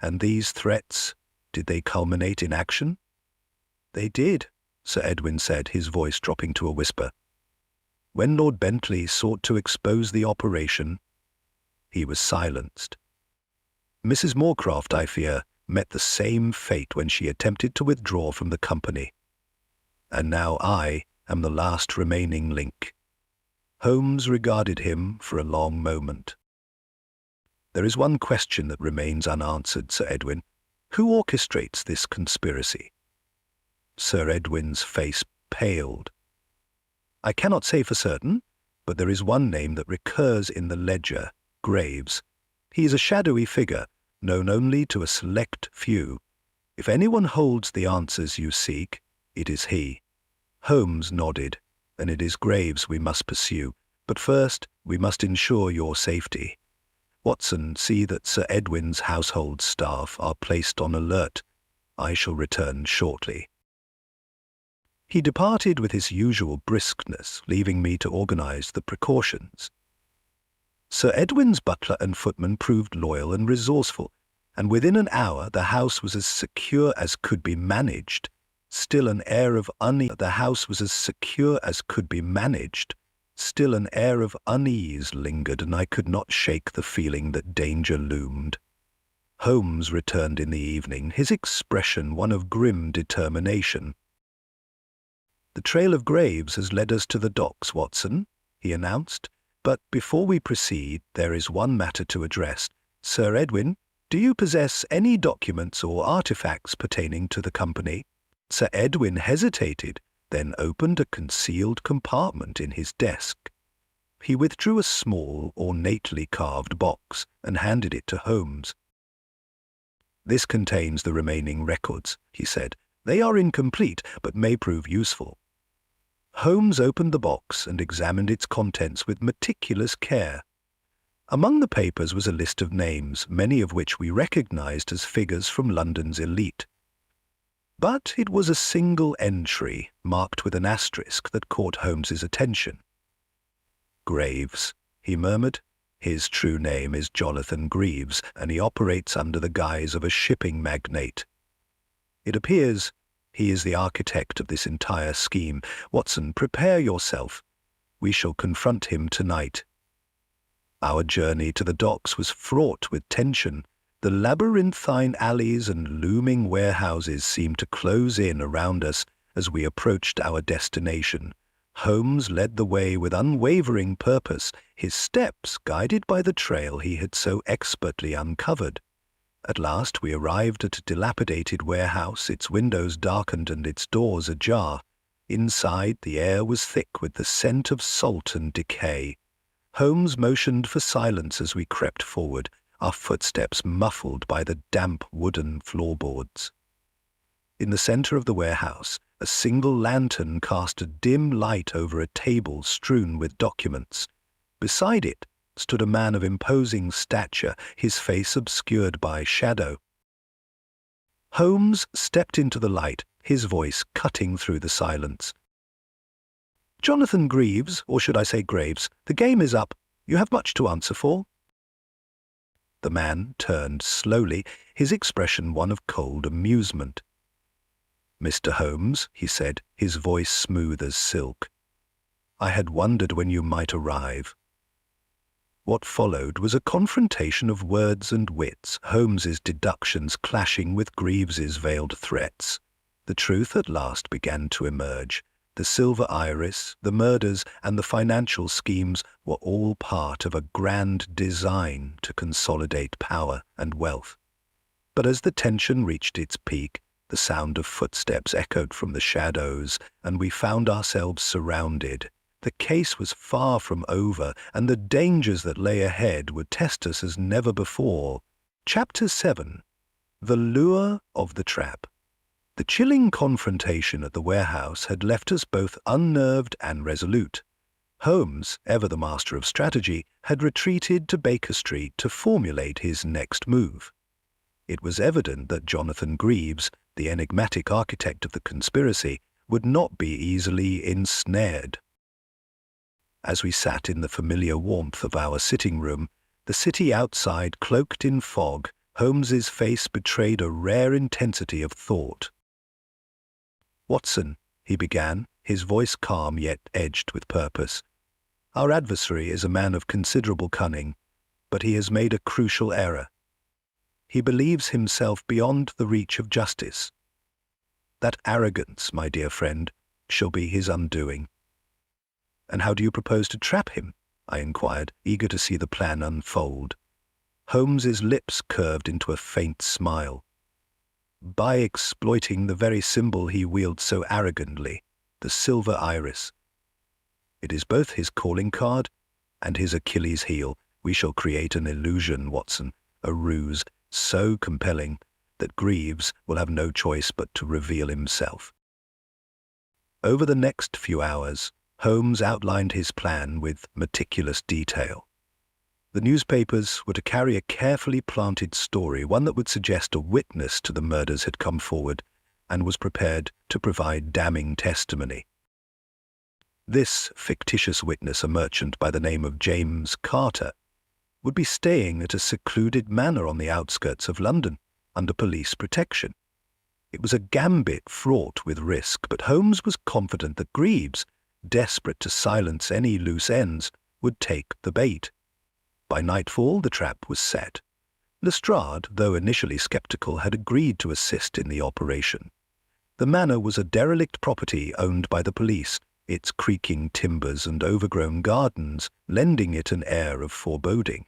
And these threats, did they culminate in action? They did, Sir Edwin said, his voice dropping to a whisper. When Lord Bentley sought to expose the operation, he was silenced. Mrs. Moorcroft, I fear, met the same fate when she attempted to withdraw from the company. And now I am the last remaining link. Holmes regarded him for a long moment. There is one question that remains unanswered, Sir Edwin. Who orchestrates this conspiracy? Sir Edwin's face paled. I cannot say for certain, but there is one name that recurs in the ledger, Graves. He is a shadowy figure, known only to a select few. If anyone holds the answers you seek, it is he. Holmes nodded, and it is Graves we must pursue. But first, we must ensure your safety. Watson, see that Sir Edwin's household staff are placed on alert. I shall return shortly. He departed with his usual briskness, leaving me to organize the precautions. Sir Edwin's butler and footman proved loyal and resourceful, and within an hour the house was as secure as could be managed. Still an air of unease lingered, and I could not shake the feeling that danger loomed. Holmes returned in the evening, his expression one of grim determination. The trail of Graves has led us to the docks, Watson, he announced. But before we proceed, there is one matter to address. Sir Edwin, do you possess any documents or artifacts pertaining to the company? Sir Edwin hesitated, then opened a concealed compartment in his desk. He withdrew a small, ornately carved box and handed it to Holmes. This contains the remaining records, he said. They are incomplete, but may prove useful. Holmes opened the box and examined its contents with meticulous care. Among the papers was a list of names, many of which we recognized as figures from London's elite. But it was a single entry, marked with an asterisk, that caught Holmes's attention. Graves, he murmured. His true name is Jonathan Greaves, and he operates under the guise of a shipping magnate. It appears he is the architect of this entire scheme. Watson, prepare yourself. We shall confront him tonight. Our journey to the docks was fraught with tension. The labyrinthine alleys and looming warehouses seemed to close in around us as we approached our destination. Holmes led the way with unwavering purpose, his steps guided by the trail he had so expertly uncovered. At last we arrived at a dilapidated warehouse, its windows darkened and its doors ajar. Inside, the air was thick with the scent of salt and decay. Holmes motioned for silence as we crept forward, our footsteps muffled by the damp wooden floorboards. In the center of the warehouse, a single lantern cast a dim light over a table strewn with documents. Beside it stood a man of imposing stature, his face obscured by shadow. Holmes stepped into the light, his voice cutting through the silence. Jonathan Greaves, or should I say Graves, the game is up. You have much to answer for. The man turned slowly, his expression one of cold amusement. Mr. Holmes, he said, his voice smooth as silk, I had wondered when you might arrive. What followed was a confrontation of words and wits, Holmes's deductions clashing with Greaves's veiled threats. The truth at last began to emerge. The Silver Iris, the murders, and the financial schemes were all part of a grand design to consolidate power and wealth. But as the tension reached its peak, the sound of footsteps echoed from the shadows, and we found ourselves surrounded. The case was far from over, and the dangers that lay ahead would test us as never before. Chapter 7. The Lure of the Trap. The chilling confrontation at the warehouse had left us both unnerved and resolute. Holmes, ever the master of strategy, had retreated to Baker Street to formulate his next move. It was evident that Jonathan Greaves, the enigmatic architect of the conspiracy, would not be easily ensnared. As we sat in the familiar warmth of our sitting room, The city outside, cloaked in fog, Holmes's face betrayed a rare intensity of thought. "Watson," he began, his voice calm yet edged with purpose, "our adversary is a man of considerable cunning, but he has made a crucial error. He believes himself beyond the reach of justice. That arrogance, my dear friend, shall be his undoing." "And how do you propose to trap him?" I inquired, eager to see the plan unfold. Holmes's lips curved into a faint smile. "By exploiting the very symbol he wields so arrogantly, the silver iris. It is both his calling card and his Achilles heel. We shall create an illusion, Watson, a ruse so compelling that Greaves will have no choice but to reveal himself." Over the next few hours, Holmes outlined his plan with meticulous detail. The newspapers were to carry a carefully planted story, one that would suggest a witness to the murders had come forward and was prepared to provide damning testimony. This fictitious witness, a merchant by the name of James Carter, would be staying at a secluded manor on the outskirts of London, under police protection. It was a gambit fraught with risk, but Holmes was confident that Greaves, desperate to silence any loose ends, would take the bait. By nightfall, the trap was set. Lestrade, though initially sceptical, had agreed to assist in the operation. The manor was a derelict property owned by the police, its creaking timbers and overgrown gardens lending it an air of foreboding.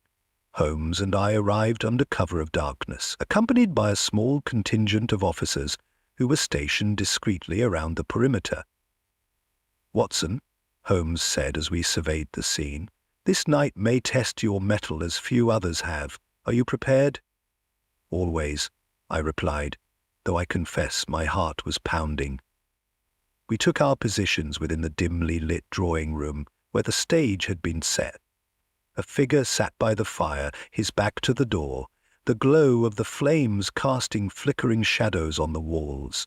Holmes and I arrived under cover of darkness, accompanied by a small contingent of officers who were stationed discreetly around the perimeter. "Watson," Holmes said as we surveyed the scene, "this night may test your mettle as few others have. Are you prepared?" "Always," I replied, though I confess my heart was pounding. We took our positions within the dimly lit drawing room where the stage had been set. A figure sat by the fire, his back to the door, the glow of the flames casting flickering shadows on the walls.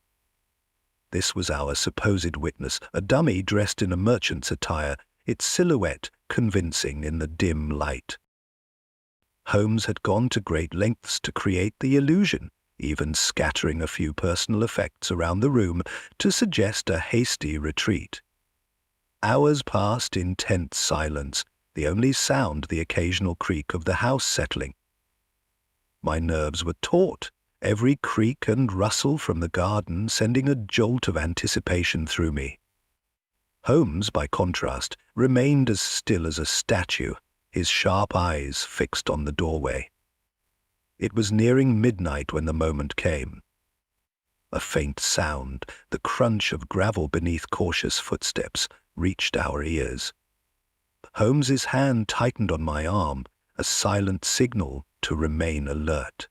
This was our supposed witness, a dummy dressed in a merchant's attire, its silhouette convincing in the dim light. Holmes had gone to great lengths to create the illusion, even scattering a few personal effects around the room to suggest a hasty retreat. Hours passed in tense silence, the only sound the occasional creak of the house settling. My nerves were taut, every creak and rustle from the garden sending a jolt of anticipation through me. Holmes, by contrast, remained as still as a statue, his sharp eyes fixed on the doorway. It was nearing midnight when the moment came. A faint sound, the crunch of gravel beneath cautious footsteps, reached our ears. Holmes's hand tightened on my arm, a silent signal to remain alert.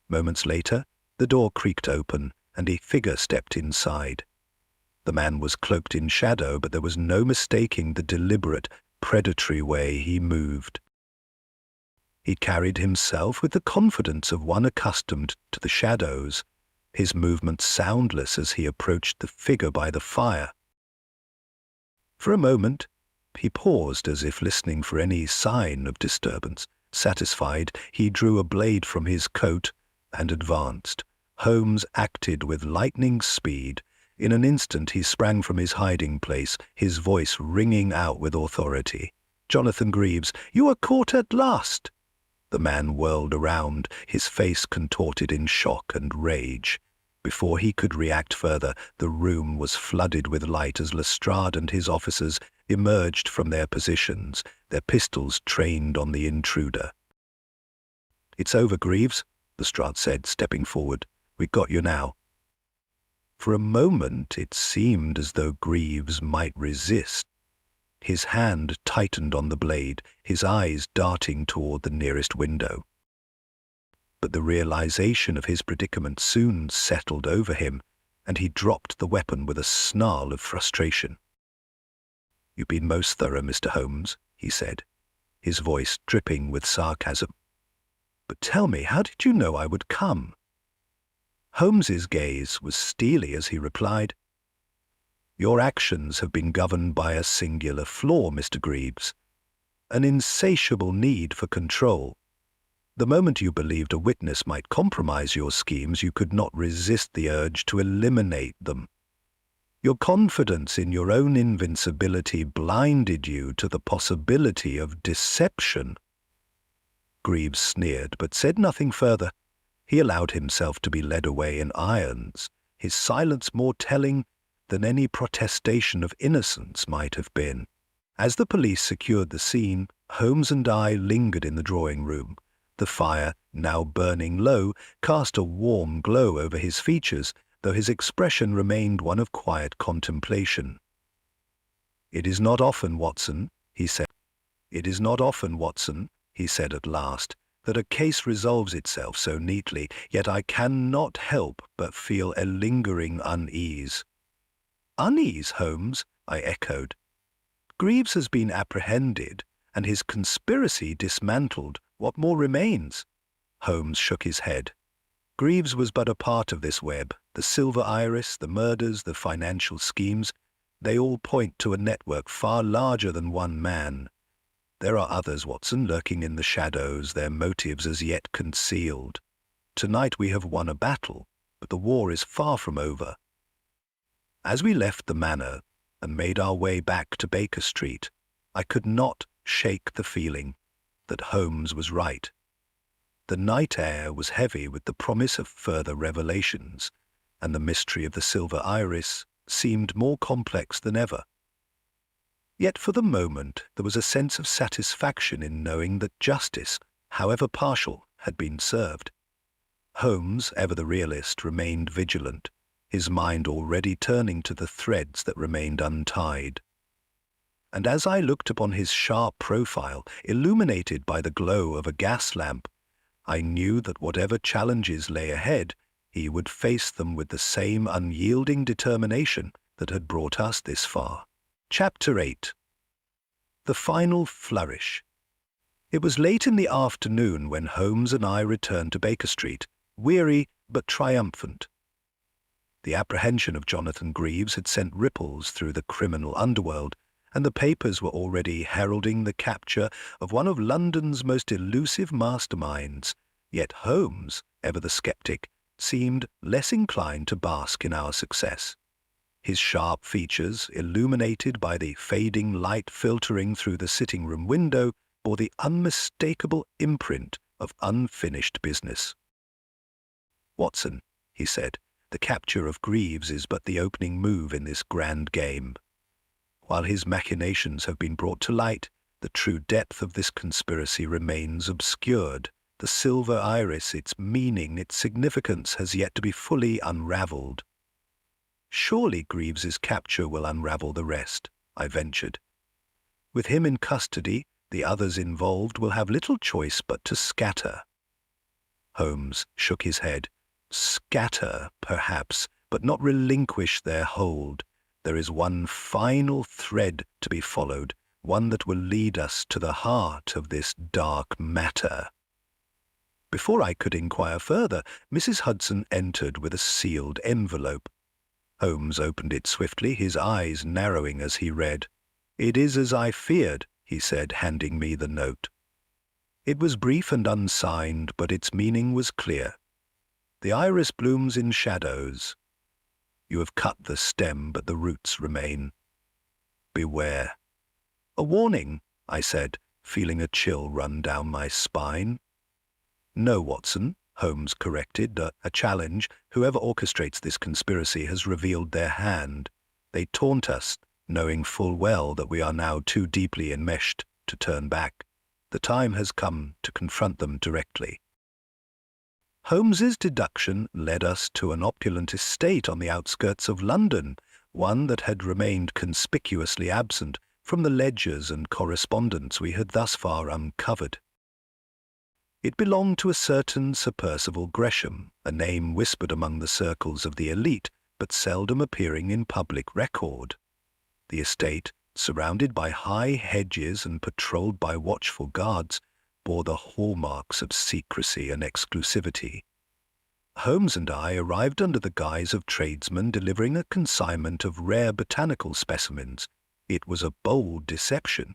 Moments later, the door creaked open and a figure stepped inside. The man was cloaked in shadow, but there was no mistaking the deliberate, predatory way he moved. He carried himself with the confidence of one accustomed to the shadows, his movements soundless as he approached the figure by the fire. For a moment, he paused as if listening for any sign of disturbance. Satisfied, he drew a blade from his coat and advanced. Holmes acted with lightning speed. In an instant he sprang from his hiding place, his voice ringing out with authority. "Jonathan Greaves, you are caught at last!" The man whirled around, his face contorted in shock and rage. Before he could react further, the room was flooded with light as Lestrade and his officers emerged from their positions, their pistols trained on the intruder. "It's over, Greaves," Lestrade said, stepping forward. "We've got you now." For a moment it seemed as though Greaves might resist. His hand tightened on the blade, his eyes darting toward the nearest window. But the realization of his predicament soon settled over him, and he dropped the weapon with a snarl of frustration. "You've been most thorough, Mr. Holmes," he said, his voice dripping with sarcasm. "But tell me, how did you know I would come?" Holmes's gaze was steely as he replied, "Your actions have been governed by a singular flaw, Mr. Greaves. an insatiable need for control. The moment you believed a witness might compromise your schemes, you could not resist the urge to eliminate them. Your confidence in your own invincibility blinded you to the possibility of deception. Greaves sneered, but said nothing further. He allowed himself to be led away in irons, his silence more telling than any protestation of innocence might have been. As the police secured the scene, Holmes and I lingered in the drawing room. The fire, now burning low, cast a warm glow over his features, though his expression remained one of quiet contemplation. "It is not often, Watson," he said. "It is not often, Watson," he said at last, "that a case resolves itself so neatly, yet I cannot help but feel a lingering unease." "Unease, Holmes?" I echoed. "Greaves has been apprehended, and his conspiracy dismantled. What more remains?" Holmes shook his head. "Greaves was but a part of this web. The silver iris, the murders, the financial schemes, they all point to a network far larger than one man. There are others, Watson, lurking in the shadows, their motives as yet concealed. Tonight we have won a battle, but the war is far from over." As we left the manor and made our way back to Baker Street, I could not shake the feeling that Holmes was right. The night air was heavy with the promise of further revelations, and the mystery of the silver iris seemed more complex than ever. Yet for the moment there was a sense of satisfaction in knowing that justice, however partial, had been served. Holmes, ever the realist, remained vigilant, his mind already turning to the threads that remained untied. And as I looked upon his sharp profile, illuminated by the glow of a gas lamp, I knew that whatever challenges lay ahead, he would face them with the same unyielding determination that had brought us this far. Chapter 8. The Final Flourish. It was late in the afternoon when Holmes and I returned to Baker Street, weary but triumphant. The apprehension of Jonathan Greaves had sent ripples through the criminal underworld, and the papers were already heralding the capture of one of London's most elusive masterminds. Yet Holmes, ever the skeptic, seemed less inclined to bask in our success. His sharp features, illuminated by the fading light filtering through the sitting-room window, bore the unmistakable imprint of unfinished business. "Watson," he said, "the capture of Greaves is but the opening move in this grand game. While his machinations have been brought to light, the true depth of this conspiracy remains obscured. The silver iris, its meaning, its significance, has yet to be fully unravelled." "Surely Greaves's capture will unravel the rest," I ventured. "With him in custody, the others involved will have little choice but to scatter." Holmes shook his head. "Scatter, perhaps, but not relinquish their hold. There is one final thread to be followed, one that will lead us to the heart of this dark matter." Before I could inquire further, Mrs. Hudson entered with a sealed envelope. Holmes opened it swiftly, his eyes narrowing as he read. "It is as I feared," he said, handing me the note. It was brief and unsigned, but its meaning was clear. "The iris blooms in shadows. You have cut the stem, but the roots remain. Beware." "A warning," I said, feeling a chill run down my spine. "No, Watson," Holmes corrected, a challenge. "Whoever orchestrates this conspiracy has revealed their hand. They taunt us, knowing full well that we are now too deeply enmeshed to turn back. The time has come to confront them directly." Holmes's deduction led us to an opulent estate on the outskirts of London, one that had remained conspicuously absent from the ledgers and correspondence we had thus far uncovered. It belonged to a certain Sir Percival Gresham, a name whispered among the circles of the elite, but seldom appearing in public record. The estate, surrounded by high hedges and patrolled by watchful guards, bore the hallmarks of secrecy and exclusivity. Holmes and I arrived under the guise of tradesmen delivering a consignment of rare botanical specimens. It was a bold deception.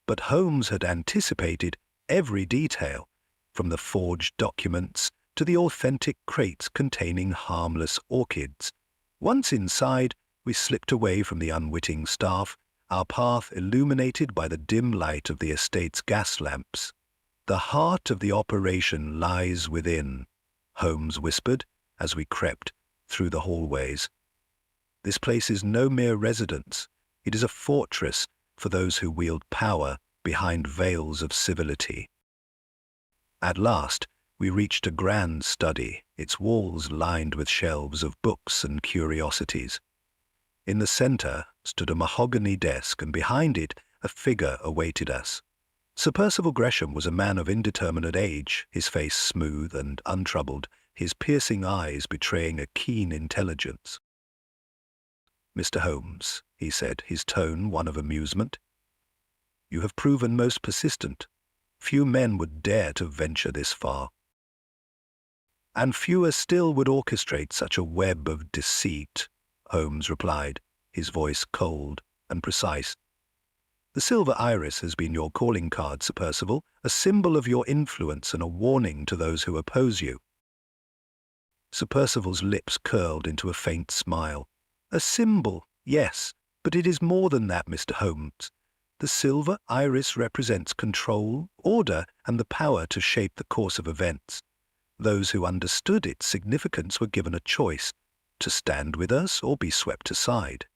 But Holmes had anticipated every detail, from the forged documents to the authentic crates containing harmless orchids. Once inside, we slipped away from the unwitting staff, our path illuminated by the dim light of the estate's gas lamps. "The heart of the operation lies within," Holmes whispered as we crept through the hallways. "This place is no mere residence. It is a fortress for those who wield power behind veils of civility." At last, we reached a grand study, its walls lined with shelves of books and curiosities. In the center stood a mahogany desk, and behind it a figure awaited us. Sir Percival Gresham was a man of indeterminate age, his face smooth and untroubled, his piercing eyes betraying a keen intelligence. "Mr. Holmes," he said, his tone one of amusement, "you have proven most persistent. Few men would dare to venture this far. And fewer still would orchestrate such a web of deceit," Holmes replied, his voice cold and precise. "The silver iris has been your calling card, Sir Percival, a symbol of your influence and a warning to those who oppose you." Sir Percival's lips curled into a faint smile. "A symbol, yes, but it is more than that, Mr. Holmes. The silver iris represents control, order, and the power to shape the course of events. Those who understood its significance were given a choice, to stand with us or be swept aside.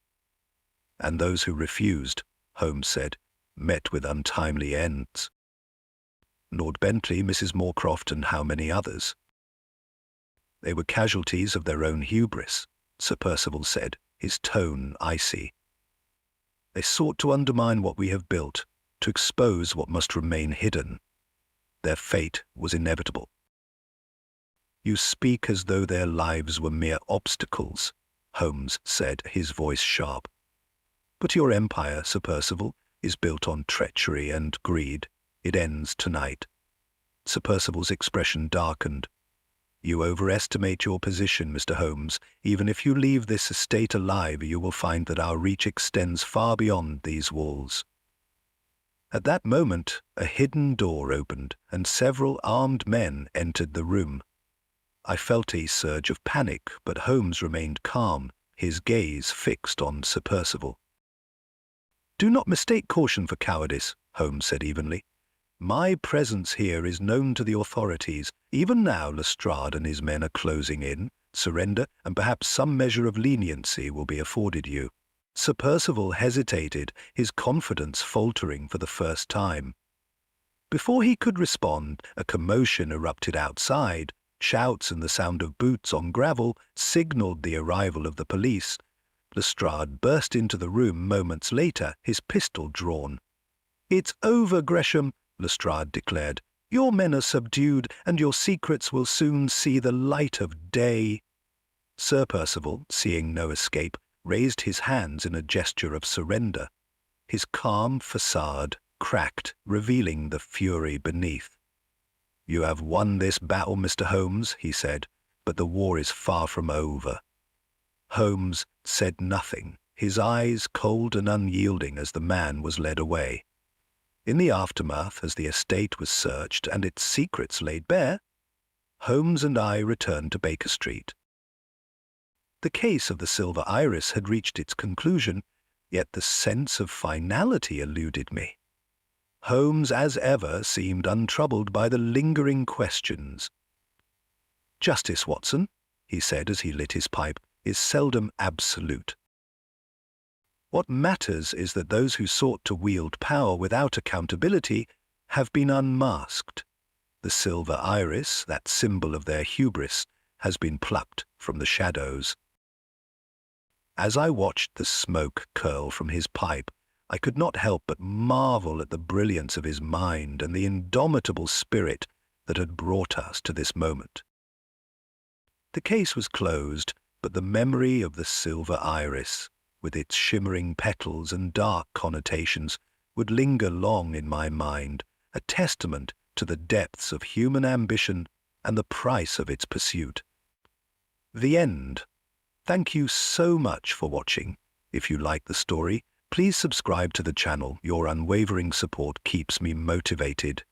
And those who refused," Holmes said, "met with untimely ends. Lord Bentley, Mrs. Moorcroft, and how many others?" "They were casualties of their own hubris," Sir Percival said, his tone icy. "They sought to undermine what we have built, to expose what must remain hidden. Their fate was inevitable." "You speak as though their lives were mere obstacles," Holmes said, his voice sharp. "But your empire, Sir Percival, is built on treachery and greed. It ends tonight." Sir Percival's expression darkened. "You overestimate your position, Mr. Holmes. Even if you leave this estate alive, you will find that our reach extends far beyond these walls." At that moment, a hidden door opened, and several armed men entered the room. I felt a surge of panic, but Holmes remained calm, his gaze fixed on Sir Percival. "Do not mistake caution for cowardice," Holmes said evenly. "My presence here is known to the authorities. Even now Lestrade and his men are closing in. Surrender, and perhaps some measure of leniency will be afforded you." Sir Percival hesitated, his confidence faltering for the first time. Before he could respond, a commotion erupted outside. Shouts and the sound of boots on gravel signaled the arrival of the police. Lestrade burst into the room moments later, his pistol drawn. "It's over, Gresham," Lestrade declared. "Your men are subdued, and your secrets will soon see the light of day." Sir Percival, seeing no escape, raised his hands in a gesture of surrender. His calm facade cracked, revealing the fury beneath. "You have won this battle, Mr. Holmes," he said, "but the war is far from over." Holmes said nothing, his eyes cold and unyielding as the man was led away. In the aftermath, as the estate was searched and its secrets laid bare, Holmes and I returned to Baker Street. The case of the silver iris had reached its conclusion, yet the sense of finality eluded me. Holmes, as ever, seemed untroubled by the lingering questions. "Justice, Watson," he said as he lit his pipe, "is seldom absolute. What matters is that those who sought to wield power without accountability have been unmasked. The silver iris, that symbol of their hubris, has been plucked from the shadows." As I watched the smoke curl from his pipe, I could not help but marvel at the brilliance of his mind and the indomitable spirit that had brought us to this moment. The case was closed, but the memory of the silver iris, with its shimmering petals and dark connotations, would linger long in my mind, a testament to the depths of human ambition and the price of its pursuit. The end. Thank you so much for watching. If you like the story, Please subscribe to the channel. Your unwavering support keeps me motivated.